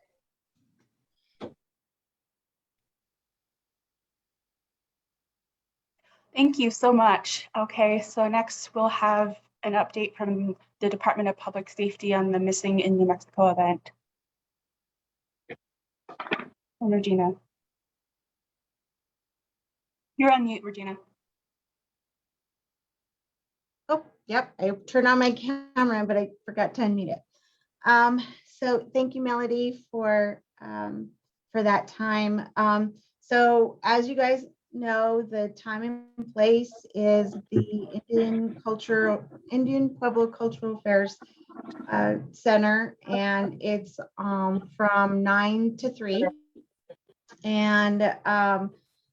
Thank you so much. Okay, so next we'll have an update from the Department of Public Safety on the Missing in New Mexico event. And Regina. You're on mute, Regina. Oh, yep, I turned on my camera, but I forgot to unmute it. So thank you, Melody, for that time. So as you guys know, the time and place is the Indian Pueblo Cultural Affairs Center, and it's from 9 to 3. And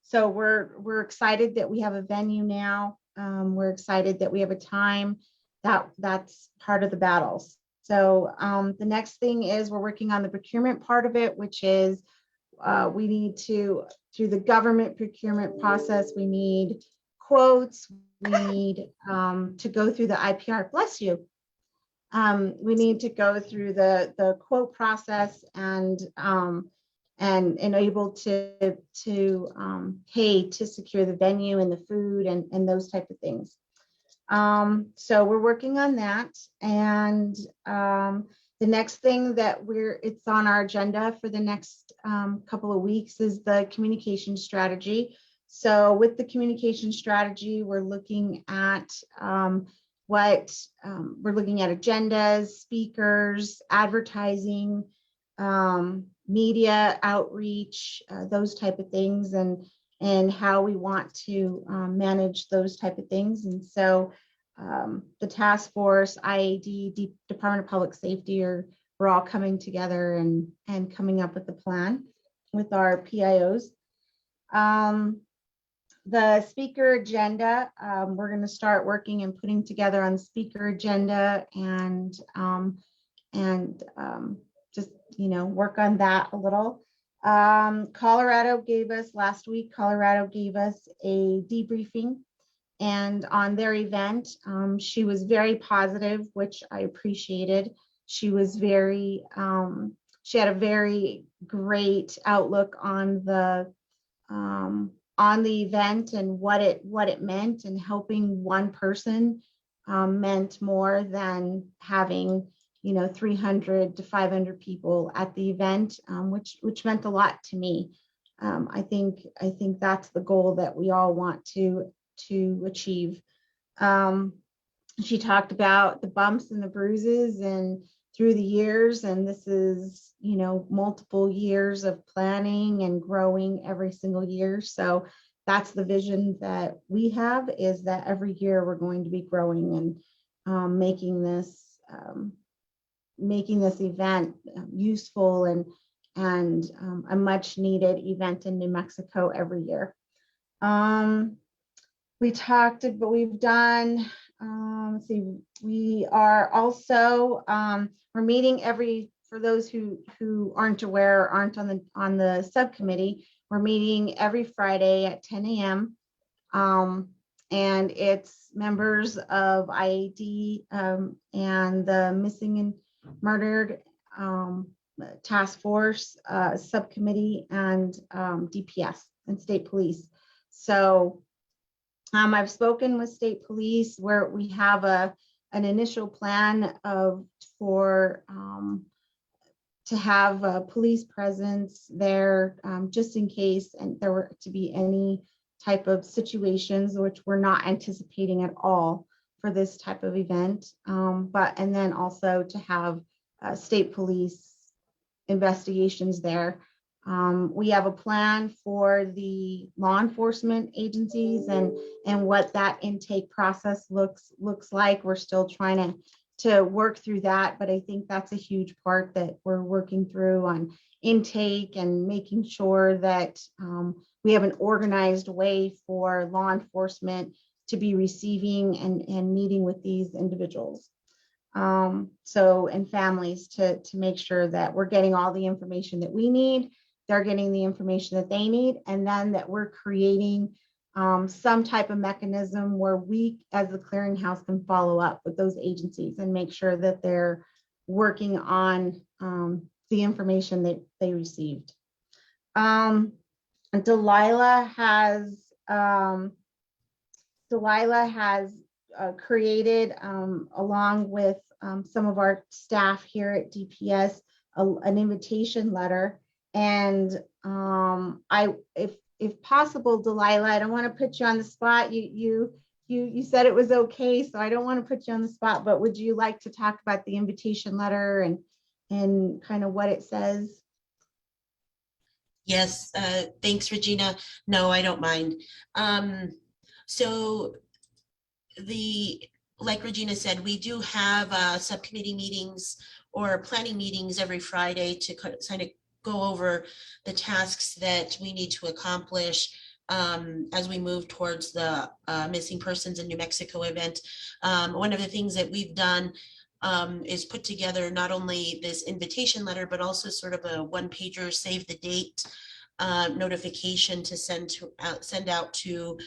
so we're excited that we have a venue now. We're excited that we have a time that's part of the battles. So the next thing is we're working on the procurement part of it, which is we need to, through the government procurement process, we need quotes, we need to go through the IPR, bless you. We need to go through the quote process and able to pay to secure the venue and the food and those type of things. So we're working on that. And the next thing that it's on our agenda for the next couple of weeks is the communication strategy. So with the communication strategy, we're looking at we're looking at agendas, speakers, advertising, media outreach, those type of things, and how we want to manage those type of things. And so the task force, IAD, Department of Public Safety, we're all coming together and coming up with a plan with our PIOs. The speaker agenda, we're going to start working and putting together on the speaker agenda and just, work on that a little. Colorado gave us a debriefing, and on their event, she was very positive, which I appreciated. She was very, she had a very great outlook on the event and what it meant, and helping one person meant more than having 300 to 500 people at the event, which meant a lot to me. I think that's the goal that we all want to achieve. She talked about the bumps and the bruises and through the years, and this is multiple years of planning and growing every single year. So that's the vision that we have, is that every year we're going to be growing and making this event useful and a much needed event in New Mexico every year. We talked, but we've done, let's see, we are also, we're meeting for those who aren't aware or aren't on the subcommittee, we're meeting every Friday at 10 a.m. And it's members of IAD and the Missing and Murdered Task Force Subcommittee and DPS and State Police. So I've spoken with State Police, where we have an initial plan to have a police presence there, just in case and there were to be any type of situations, which we're not anticipating at all for this type of event. And then also to have State Police investigations there. We have a plan for the law enforcement agencies and what that intake process looks like. We're still trying to work through that, but I think that's a huge part that we're working through on intake and making sure that we have an organized way for law enforcement to be receiving and meeting with these individuals. And families to make sure that we're getting all the information that we need, they're getting the information that they need, and then that we're creating some type of mechanism where we as the clearinghouse can follow up with those agencies and make sure that they're working on the information that they received. Delilah has created, along with some of our staff here at DPS, an invitation letter. And if possible, Delilah, I don't want to put you on the spot. You said it was okay, so I don't want to put you on the spot, but would you like to talk about the invitation letter and kind of what it says? Yes, thanks, Regina. No, I don't mind. So like Regina said, we do have subcommittee meetings or planning meetings every Friday to kind of go over the tasks that we need to accomplish as we move towards the Missing Persons in New Mexico event. One of the things that we've done is put together not only this invitation letter, but also sort of a one-pager save the date notification to send out to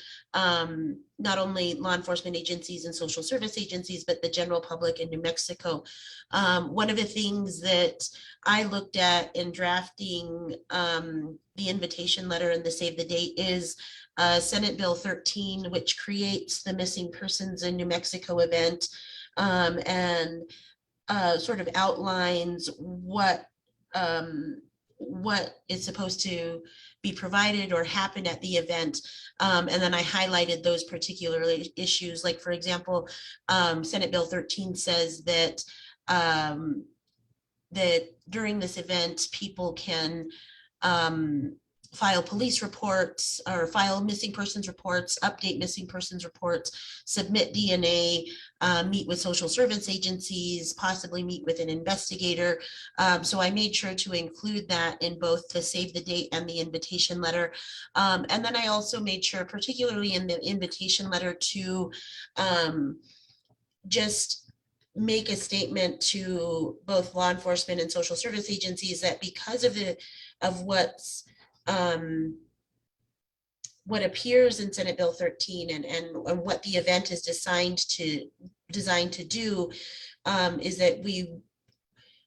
not only law enforcement agencies and social service agencies, but the general public in New Mexico. One of the things that I looked at in drafting the invitation letter and the save the date is Senate Bill 13, which creates the Missing Persons in New Mexico event and sort of outlines what is supposed to be provided or happen at the event. And then I highlighted those particular issues. Like, for example, Senate Bill 13 says that that during this event, people can file police reports or file missing persons reports, update missing persons reports, submit DNA, meet with social service agencies, possibly meet with an investigator. So I made sure to include that in both the save the date and the invitation letter. And then I also made sure, particularly in the invitation letter, to just make a statement to both law enforcement and social service agencies that because of what appears in Senate Bill 13 and what the event is designed to do, is that we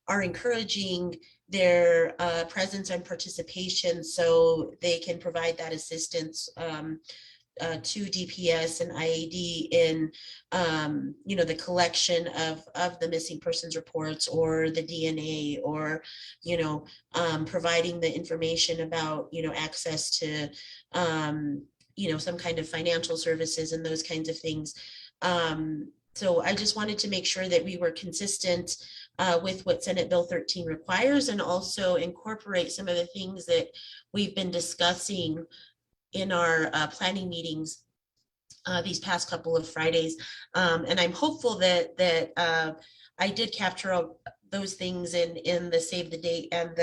are encouraging their presence and participation so they can provide that assistance to DPS and IAD in, the collection of the missing persons reports or the DNA, or, providing the information about, access to, some kind of financial services and those kinds of things. So I just wanted to make sure that we were consistent with what Senate Bill 13 requires, and also incorporate some of the things that we've been discussing in our planning meetings these past couple of Fridays. And I'm hopeful that I did capture those things in the save the date and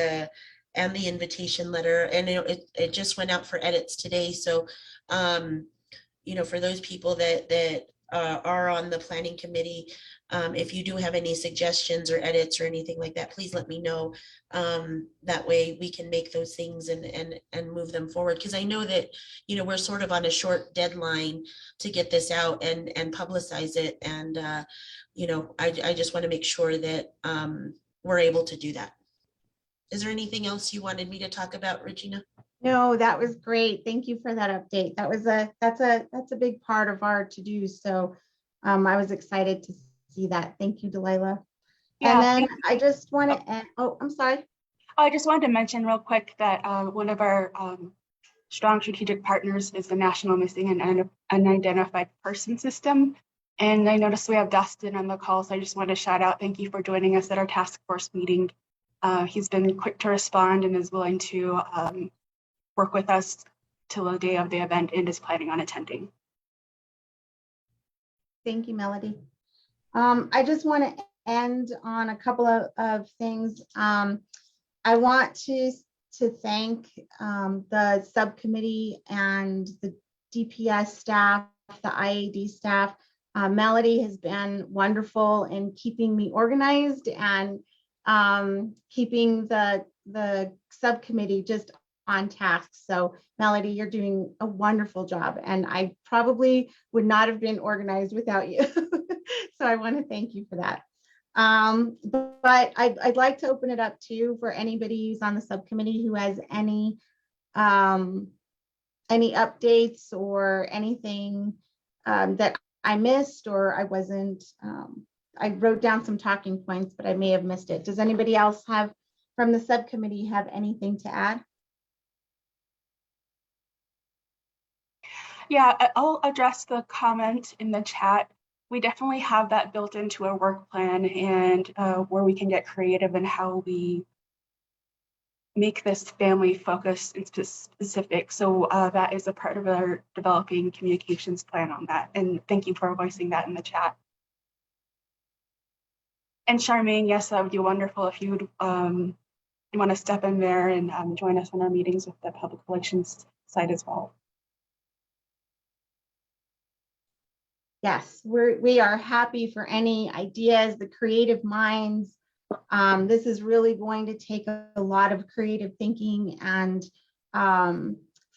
the invitation letter. And it just went out for edits today. So, for those people that are on the planning committee, if you do have any suggestions or edits or anything like that, please let me know. That way we can make those things and move them forward. Because I know that, we're sort of on a short deadline to get this out and publicize it. And, I just want to make sure that we're able to do that. Is there anything else you wanted me to talk about, Regina? No, that was great. Thank you for that update. That's a big part of our to-do. So I was excited to see that. Thank you, Delilah. Yeah, and then I just want to, I'm sorry. I just wanted to mention real quick that one of our strong strategic partners is the National Missing and Unidentified Person System. And I noticed we have Dustin on the call, so I just want to shout out, thank you for joining us at our task force meeting. He's been quick to respond and is willing to work with us till the day of the event and is planning on attending. Thank you, Melody. I just want to end on a couple of things. I want to thank the subcommittee and the DPS staff, the IAD staff. Melody has been wonderful in keeping me organized and keeping the subcommittee just on task. So Melody, you're doing a wonderful job, and I probably would not have been organized without you. So I want to thank you for that. But I'd like to open it up too for anybody who's on the subcommittee who has any updates or anything that I missed or I wasn't. I wrote down some talking points, but I may have missed it. Does anybody else from the subcommittee have anything to add? Yeah, I'll address the comment in the chat. We definitely have that built into our work plan, and where we can get creative in how we make this family focused and specific. So that is a part of our developing communications plan on that. And thank you for voicing that in the chat. And Charmaine, yes, that would be wonderful if you would want to step in there and join us on our meetings with the public relations side as well. Yes, we are happy for any ideas, the creative minds. This is really going to take a lot of creative thinking and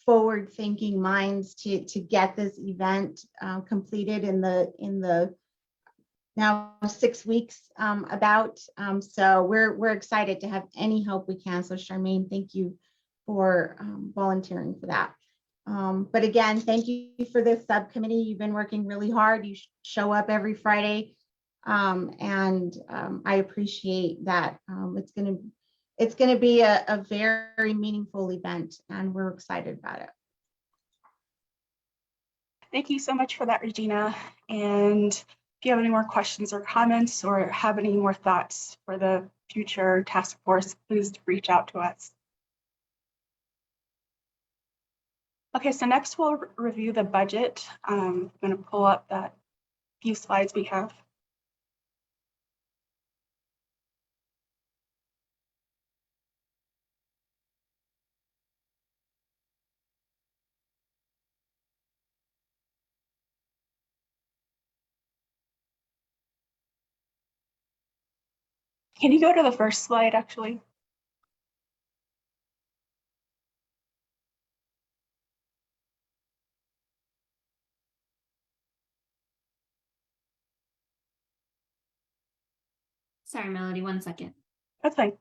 forward-thinking minds to get this event completed in the now 6 weeks so we're excited to have any help we can. So Charmaine, thank you for volunteering for that. But again, thank you for this subcommittee. You've been working really hard. You show up every Friday, and I appreciate that. it's going to be a very meaningful event, and we're excited about it. Thank you so much for that, Regina. And if you have any more questions or comments or have any more thoughts for the future task force, please reach out to us. Okay, so next we'll review the budget. I'm going to pull up that few slides we have. Can you go to the first slide, actually? Sorry, Melody, 1 second. That's fine.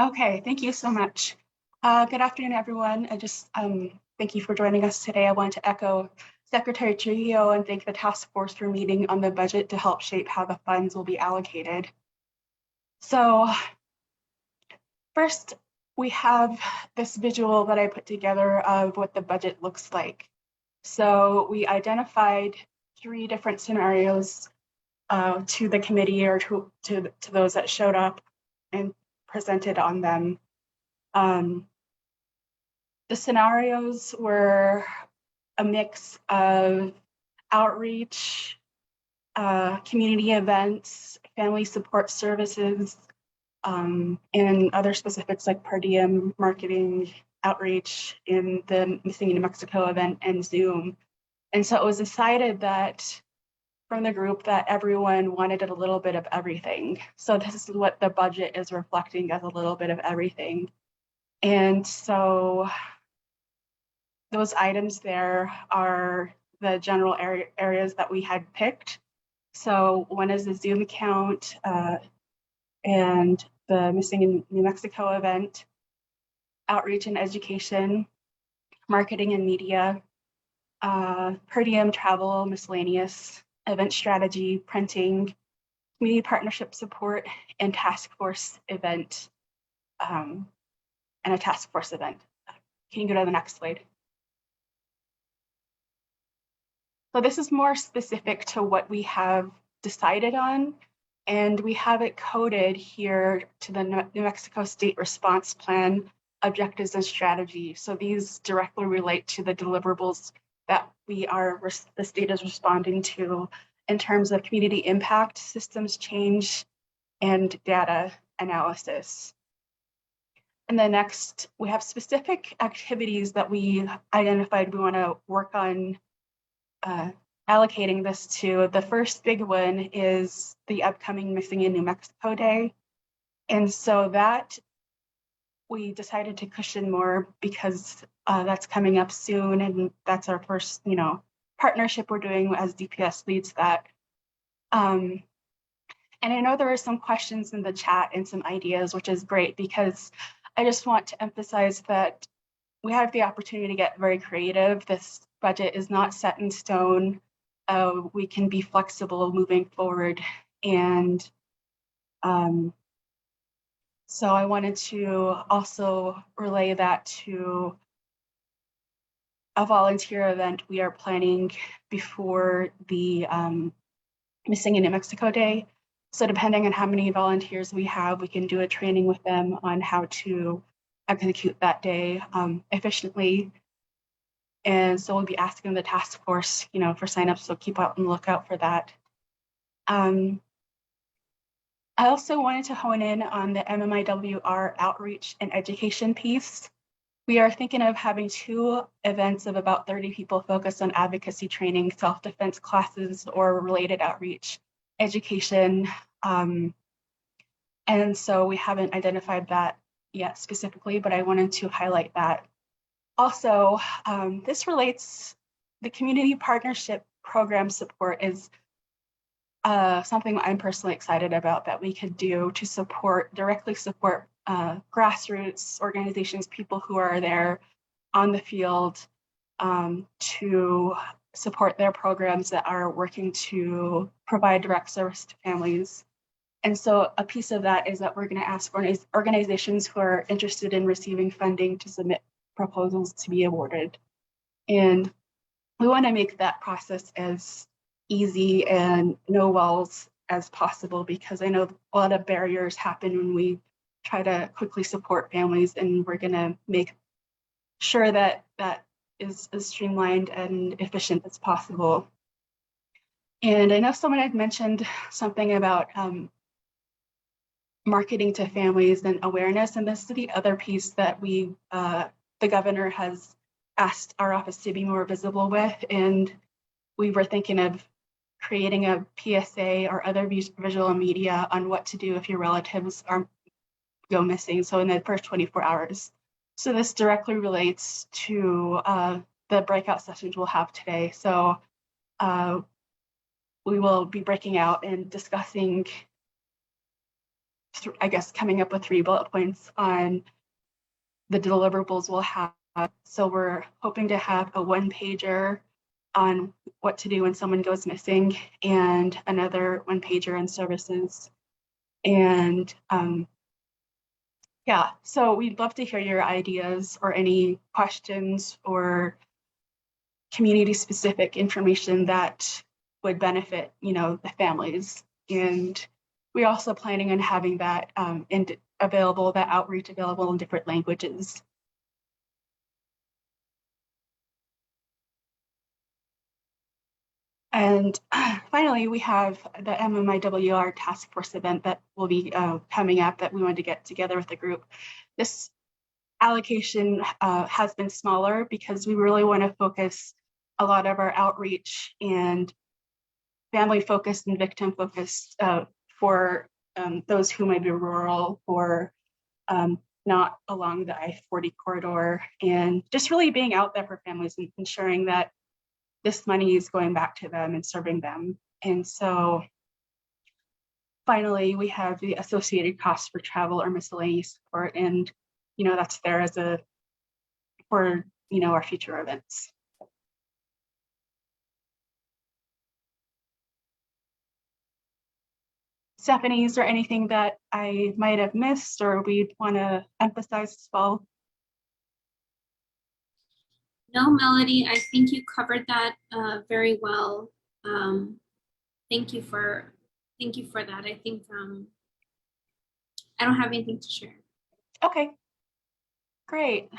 Okay, thank you so much. Good afternoon, everyone. I just thank you for joining us today. I want to echo Secretary Trujillo and thank the task force for meeting on the budget to help shape how the funds will be allocated. So first, we have this visual that I put together of what the budget looks like. So we identified 3 different scenarios to the committee or to those that showed up and presented on them. The scenarios were a mix of outreach, community events, family support services, and other specifics like per diem, marketing, outreach in the Missing in New Mexico event and Zoom. And so it was decided that from the group that everyone wanted a little bit of everything. So this is what the budget is reflecting, as a little bit of everything. And so those items there are the general areas that we had picked. So one is the Zoom account and the Missing in New Mexico event, outreach and education, marketing and media, per diem travel, miscellaneous, event strategy, printing, community partnership support, and task force event, and a task force event. Can you go to the next slide? So this is more specific to what we have decided on, and we have it coded here to the New Mexico State Response Plan objectives and strategy. So these directly relate to the deliverables that the state is responding to in terms of community impact, systems change, and data analysis. And then next, we have specific activities that we identified we want to work on allocating this to. The first big one is the upcoming Missing in New Mexico Day. And so that we decided to cushion more because that's coming up soon, and that's our first, partnership we're doing as DPS leads that. And I know there are some questions in the chat and some ideas, which is great, because I just want to emphasize that we have the opportunity to get very creative. This budget is not set in stone. We can be flexible moving forward. And so I wanted to also relay that to a volunteer event we are planning before the Missing in New Mexico Day. So depending on how many volunteers we have, we can do a training with them on how to execute that day efficiently. And so we'll be asking the task force, for signups, so keep out on the lookout for that. I also wanted to hone in on the MMIWR outreach and education piece. We are thinking of having 2 events of about 30 people focused on advocacy training, self-defense classes, or related outreach, education. And so we haven't identified that yet specifically, but I wanted to highlight that. Also, the community partnership program support is something I'm personally excited about that we could do to directly support grassroots organizations, people who are there on the field, to support their programs that are working to provide direct service to families. And so a piece of that is that we're going to ask organizations who are interested in receiving funding to submit proposals to be awarded. And we want to make that process as easy and no walls as possible, because I know a lot of barriers happen when we try to quickly support families, and we're going to make sure that that is as streamlined and efficient as possible. And I know someone had mentioned something about marketing to families and awareness, and this is the other piece that the governor has asked our office to be more visible with, and we were thinking of creating a PSA or other visual media on what to do if your relatives go missing, so in the first 24 hours. So this directly relates to the breakout sessions we'll have today. So we will be breaking out and discussing, I guess, coming up with 3 bullet points on the deliverables we'll have. So we're hoping to have a 1-pager on what to do when someone goes missing, and another 1-pager on services. And yeah, so we'd love to hear your ideas or any questions or community-specific information that would benefit, the families. And we're also planning on having that that outreach available in different languages. And finally, we have the MMIWR task force event that will be coming up that we wanted to get together with the group. This allocation has been smaller because we really want to focus a lot of our outreach and family focused and victim focused for those who might be rural or not along the I-40 corridor, and just really being out there for families and ensuring that this money is going back to them and serving them. And so finally, we have the associated costs for travel or miscellaneous support, and that's there for our future events. Stephanie, is there anything that I might have missed or we'd want to emphasize as well? No, Melody, I think you covered that very well. Thank you for that. I think I don't have anything to share. Okay, great.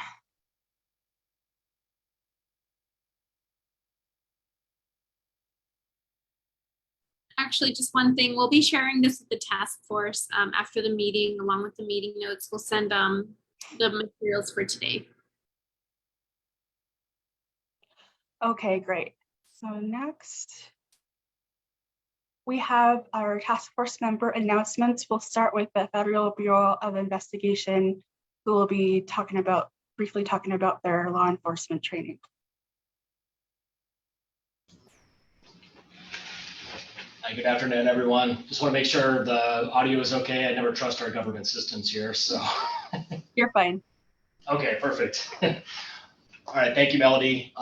Actually, just one thing, we'll be sharing this with the task force after the meeting, along with the meeting notes. We'll send the materials for today. Okay, great. So next, we have our task force member announcements. We'll start with the Federal Bureau of Investigation, who will be briefly talking about their law enforcement training. Hi, good afternoon, everyone. Just want to make sure the audio is okay. I never trust our government systems here, so. You're fine. Okay, perfect. All right, thank you, Melody.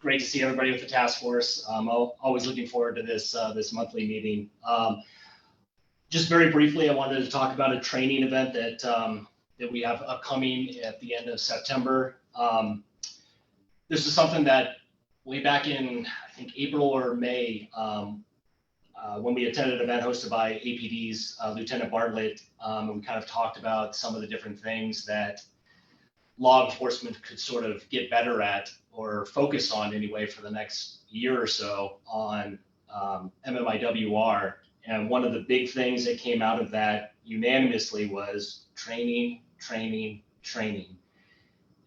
Great to see everybody with the task force. Always looking forward to this monthly meeting. Just very briefly, I wanted to talk about a training event that we have upcoming at the end of September. This is something that way back in, I think, April or May, when we attended an event hosted by APD's Lieutenant Bartlett, and we kind of talked about some of the different things that law enforcement could sort of get better at or focus on anyway for the next year or so on MMIWR. And one of the big things that came out of that unanimously was training, training, training.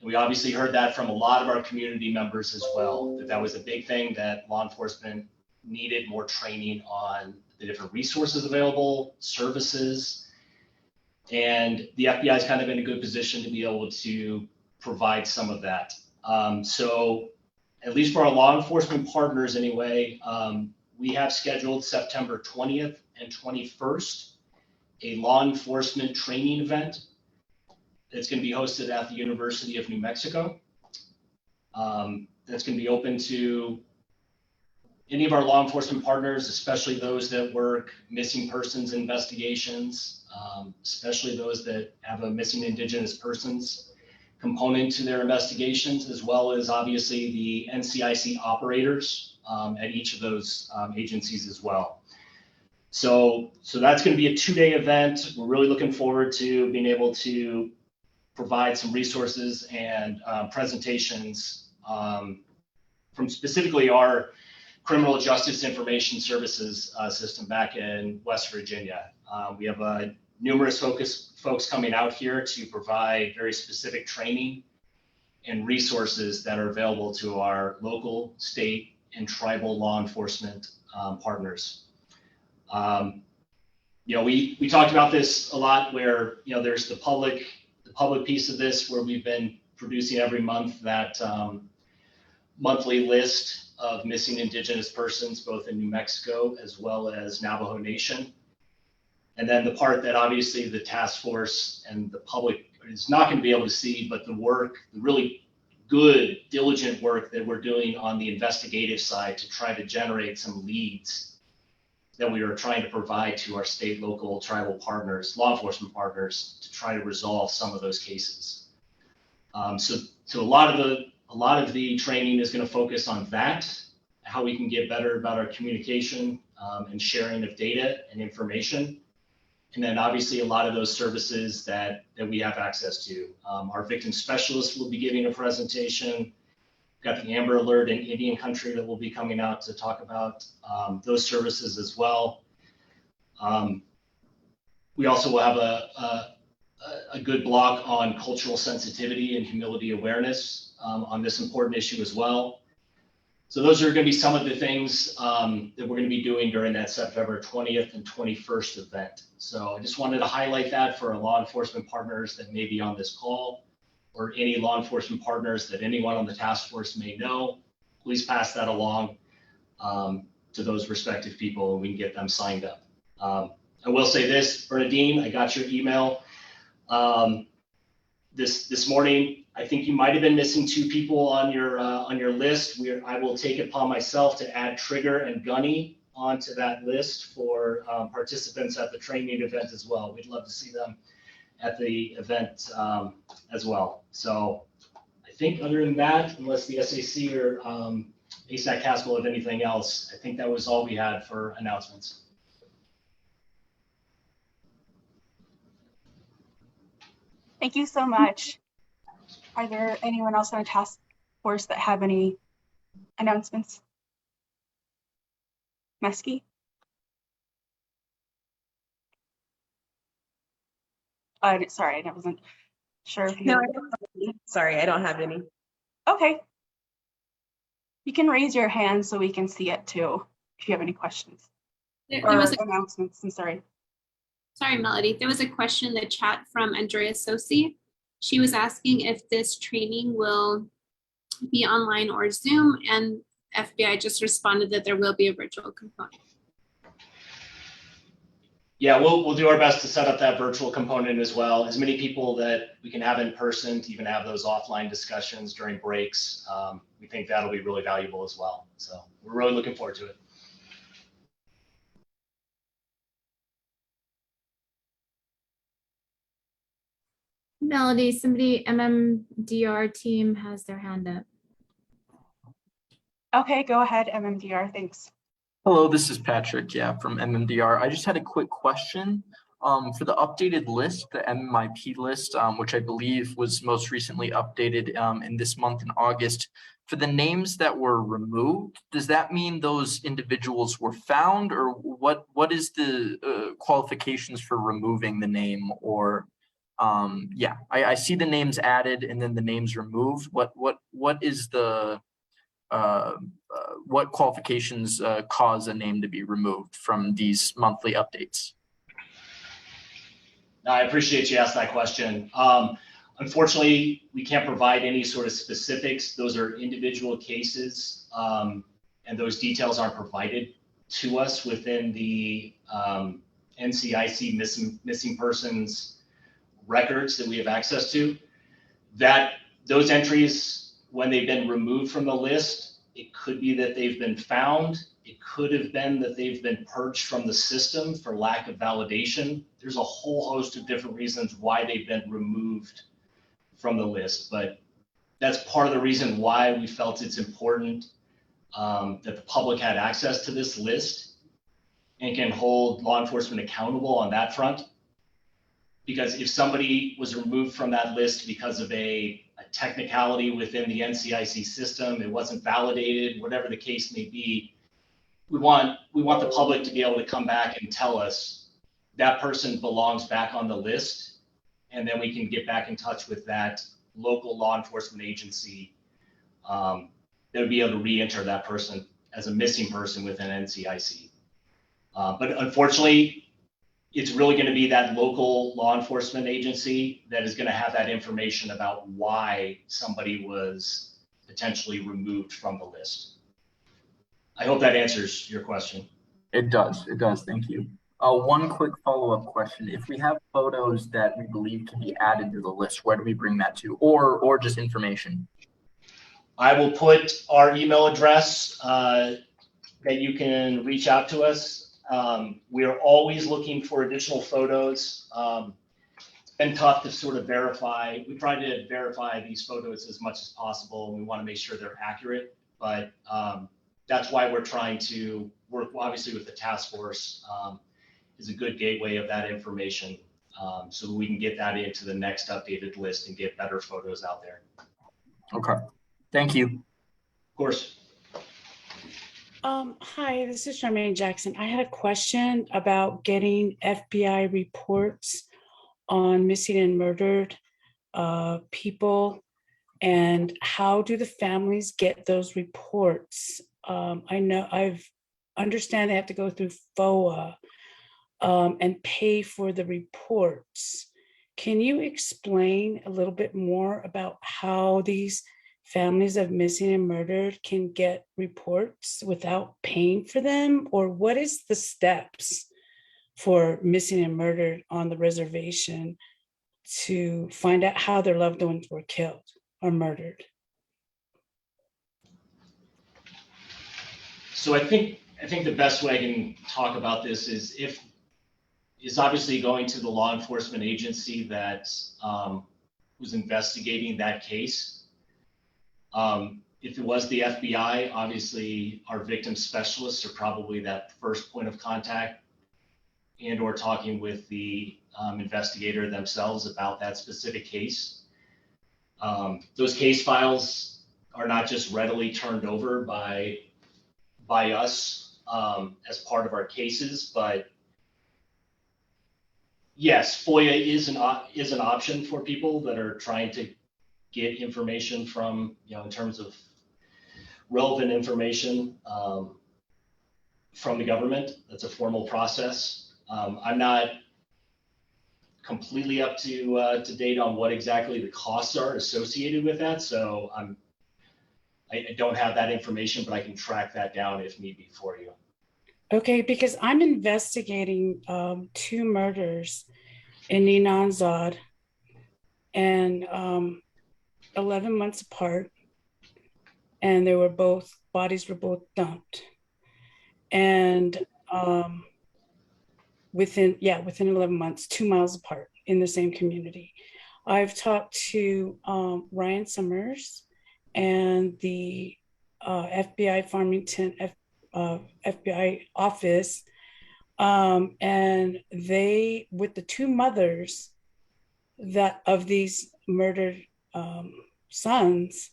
And we obviously heard that from a lot of our community members as well, that was a big thing, that law enforcement needed more training on the different resources available, services. And the FBI is kind of in a good position to be able to provide some of that. So at least for our law enforcement partners anyway, we have scheduled September 20th and 21st, a law enforcement training event. It's going to be hosted at the University of New Mexico. That's going to be open to any of our law enforcement partners, especially those that work missing persons investigations, especially those that have a missing Indigenous persons component to their investigations, as well as obviously the NCIC operators at each of those agencies as well. So that's going to be a 2-day event. We're really looking forward to being able to provide some resources and presentations from specifically our criminal justice information services system back in West Virginia. We have numerous folks coming out here to provide very specific training and resources that are available to our local, state, and tribal law enforcement partners. We talked about this a lot where, there's the public piece of this where we've been producing every month that monthly list of missing Indigenous persons, both in New Mexico as well as Navajo Nation. And then the part that obviously the task force and the public is not going to be able to see, but the really good, diligent work that we're doing on the investigative side to try to generate some leads that we are trying to provide to our state, local, tribal partners, law enforcement partners, to try to resolve some of those cases. So a lot of the training is going to focus on that, how we can get better about our communication and sharing of data and information. And then obviously a lot of those services that we have access to. Our victim specialist will be giving a presentation. Got the Amber Alert in Indian country that will be coming out to talk about those services as well. We also will have a good block on cultural sensitivity and humility awareness on this important issue as well. So those are going to be some of the things that we're going to be doing during that September 20th and 21st event. So I just wanted to highlight that for our law enforcement partners that may be on this call, or any law enforcement partners that anyone on the task force may know. Please pass that along to those respective people and we can get them signed up. I will say this, Bernadine, I got your email this morning. I think you might have been missing 2 people on your list. I will take it upon myself to add Trigger and Gunny onto that list for participants at the training event as well. We'd love to see them at the event as well. So I think other than that, unless the SAC or ASAC Haskell have anything else, I think that was all we had for announcements. Thank you so much. Are there anyone else on the task force that have any announcements? Mesky? Sorry, I wasn't sure if you. No, I don't have any. Sorry, I don't have any. Okay. You can raise your hand so we can see it too, if you have any questions. There or was announcements, I'm sorry. Sorry, Melody. There was a question in the chat from Andrea Sosi. She was asking if this training will be online or Zoom, and FBI just responded that there will be a virtual component. Yeah, we'll do our best to set up that virtual component as well. As many people that we can have in person to even have those offline discussions during breaks. We think that'll be really valuable as well. So we're really looking forward to it. Melody, somebody, MMDR team has their hand up. Okay, go ahead, MMDR, thanks. Hello, this is Patrick, from MMDR. I just had a quick question. For the updated list, the MMIP list, which I believe was most recently updated in this month in August, for the names that were removed, does that mean those individuals were found, or what is the qualifications for removing the name? Or I see the names added and then the names removed. What is the what qualifications cause a name to be removed from these monthly updates? I appreciate you asked that question. Unfortunately, we can't provide any sort of specifics. Those are individual cases, and those details aren't provided to us within the NCIC missing persons records that we have access to. That those entries, when they've been removed from the list, it could be that they've been found. It could have been that they've been purged from the system for lack of validation. There's a whole host of different reasons why they've been removed from the list, but that's part of the reason why we felt it's important that the public had access to this list and can hold law enforcement accountable on that front. Because if somebody was removed from that list because of a technicality within the NCIC system, it wasn't validated, whatever the case may be, we want the public to be able to come back and tell us that person belongs back on the list, and then we can get back in touch with that local law enforcement agency that would be able to re-enter that person as a missing person within NCIC. But unfortunately, it's really going to be that local law enforcement agency that is going to have that information about why somebody was potentially removed from the list. I hope that answers your question. It does. It does. Thank you. One quick follow-up question. If we have photos that we believe can be added to the list, where do we bring that to? Or just information? I will put our email address that you can reach out to us. We are always looking for additional photos. It's been tough to sort of verify. We try to verify these photos as much as possible, and we want to make sure they're accurate. But that's why we're trying to work, obviously, with the task force is a good gateway of that information, so we can get that into the next updated list and get better photos out there. Okay. Thank you. Of course. Hi, this is Charmaine Jackson. I had a question about getting FBI reports on missing and murdered people, and how do the families get those reports? I know understand they have to go through FOA and pay for the reports. Can you explain a little bit more about how these families of missing and murdered can get reports without paying for them? Or what is the steps for missing and murdered on the reservation to find out how their loved ones were killed or murdered? So I think the best way I can talk about this is obviously going to the law enforcement agency that was investigating that case. If it was the FBI, obviously our victim specialists are probably that first point of contact, and or talking with the investigator themselves about that specific case. Those case files are not just readily turned over by us as part of our cases, but yes, FOIA is an option for people that are trying to get information from, in terms of relevant information from the government. That's a formal process. I'm not completely up to date on what exactly the costs are associated with that, so I don't have that information, but I can track that down if need be for you. Okay, because I'm investigating 2 murders in Ninanzad, and 11 months apart, and bodies were both dumped, and within 11 months, 2 miles apart in the same community. I've talked to Ryan Summers and the FBI Farmington FBI office, and they, with the 2 mothers of these murdered sons,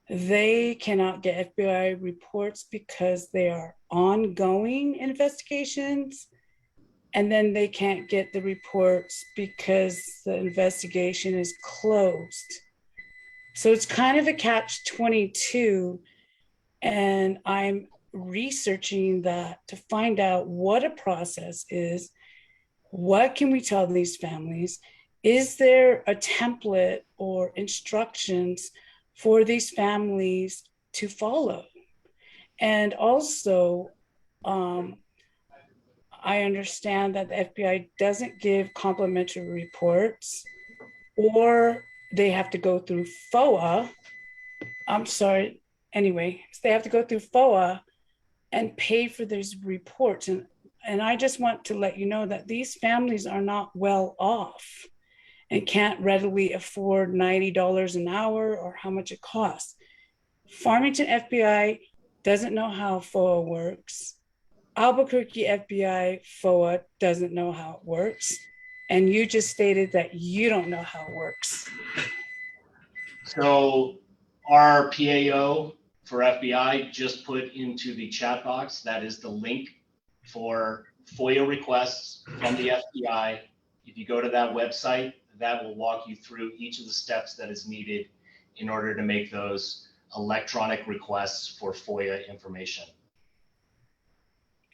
they cannot get FBI reports because they are ongoing investigations, and then they can't get the reports because the investigation is closed. So it's kind of a catch-22, and I'm researching that to find out what a process is. What can we tell these families? is there a template or instructions for these families to follow? And also, I understand that the FBI doesn't give complimentary reports, or they have to go through FOA. I'm sorry. Anyway, so they have to go through FOA and pay for these reports. And I just want to let you know that these families are not well off and can't readily afford $90 an hour or how much it costs. Farmington FBI doesn't know how FOA works. Albuquerque FBI FOA doesn't know how it works. And you just stated that you don't know how it works. So our PAO for FBI just put into the chat box, that is the link for FOIA requests from the FBI. If you go to that website, that will walk you through each of the steps that is needed in order to make those electronic requests for FOIA information.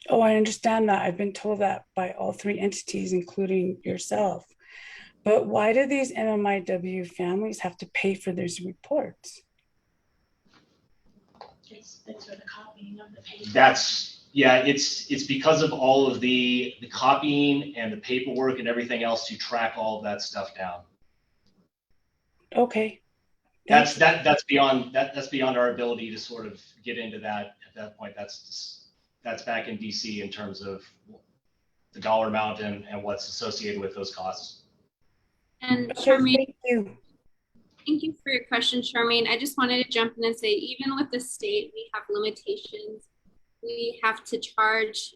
Oh, I understand that. I've been told that by all three entities, including yourself. But why do these MMIW families have to pay for these reports? It's for the copying of the paper. It's because of all of the copying and the paperwork and everything else to track all of that stuff down. Okay. That's beyond our ability to sort of get into that at that point. That's back in DC in terms of the dollar amount and what's associated with those costs. And Okay, Charmaine, thank you. thank you for your question, Charmaine. I just wanted to jump in and say, even with the state, we have limitations. We have to charge,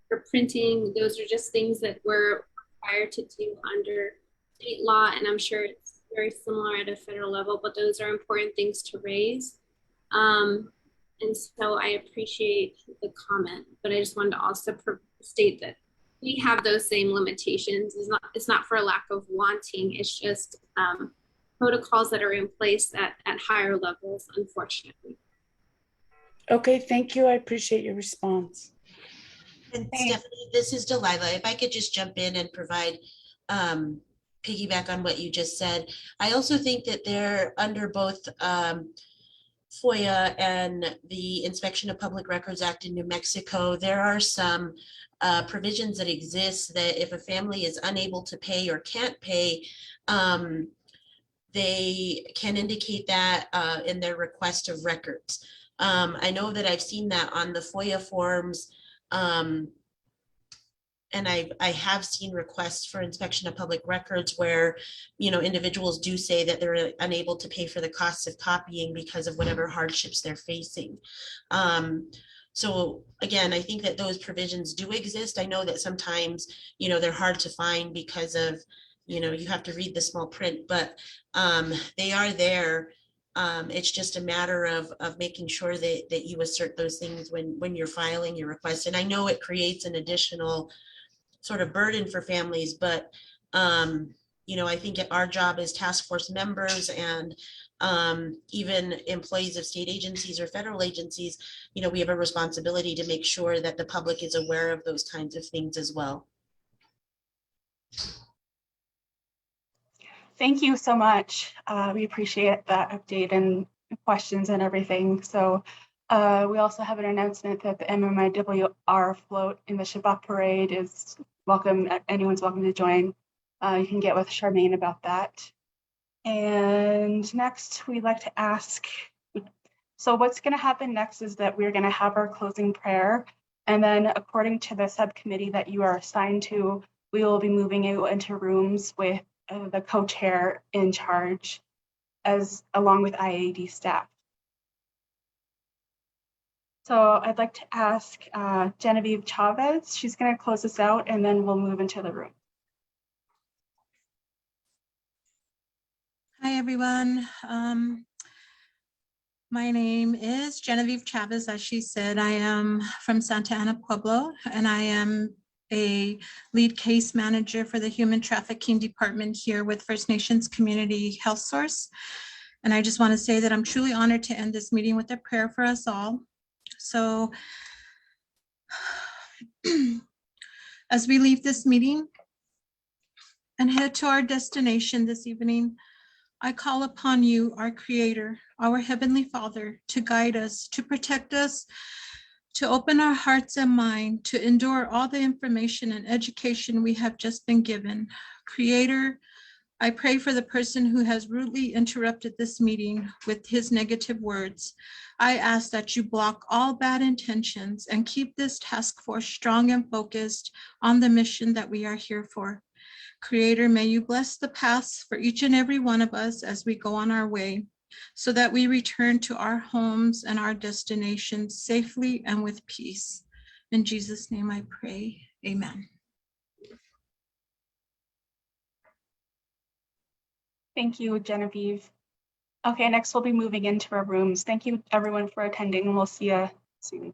for printing. Those are just things that we're required to do under state law, and I'm sure it's very similar at a federal level, but those are important things to raise. And so I appreciate the comment, but I just wanted to also state that we have those same limitations. It's not for a lack of wanting, it's just protocols that are in place at higher levels, unfortunately. Okay, thank you. I appreciate your response. And Stephanie, this is Delilah. If I could just jump in and provide piggyback on what you just said. I also think that they're under both FOIA and the Inspection of Public Records Act in New Mexico. There are some provisions that exist that if a family is unable to pay or can't pay, they can indicate that in their request of records. I know that I've seen that on the FOIA forms, and I have seen requests for inspection of public records where, individuals do say that they're unable to pay for the costs of copying because of whatever hardships they're facing. So again, I think that those provisions do exist. I know that sometimes, they're hard to find because of, you have to read the small print, but they are there. It's just a matter of making sure that you assert those things when you're filing your request. And I know it creates an additional sort of burden for families, but I think our job as task force members and even employees of state agencies or federal agencies, we have a responsibility to make sure that the public is aware of those kinds of things as well. Thank you so much. We appreciate that update and questions and everything. So we also have an announcement that the MMIWR float in the Shabbat parade is welcome. Anyone's welcome to join. You can get with Charmaine about that. And next, we'd like to ask, so what's going to happen next is that we're going to have our closing prayer. And then according to the subcommittee that you are assigned to, we will be moving you into rooms with the co-chair in charge along with IAD staff. So I'd like to ask Genevieve Chavez. She's going to close us out and then we'll move into the room. Hi, everyone. My name is Genevieve Chavez. As she said, I am from Santa Ana Pueblo, and I am a lead case manager for the Human Trafficking Department here with First Nations Community Health Source. And I just want to say that I'm truly honored to end this meeting with a prayer for us all. So as we leave this meeting, and head to our destination this evening, I call upon you, our Creator, our Heavenly Father, to guide us, to protect us, to open our hearts and mind, to endure all the information and education we have just been given. Creator, I pray for the person who has rudely interrupted this meeting with his negative words. I ask that you block all bad intentions and keep this task force strong and focused on the mission that we are here for. Creator, may you bless the paths for each and every one of us as we go on our way, so that we return to our homes and our destinations safely and with peace. In Jesus' name I pray, amen. Thank you, Genevieve. Okay, next we'll be moving into our rooms. Thank you everyone for attending, and we'll see you soon.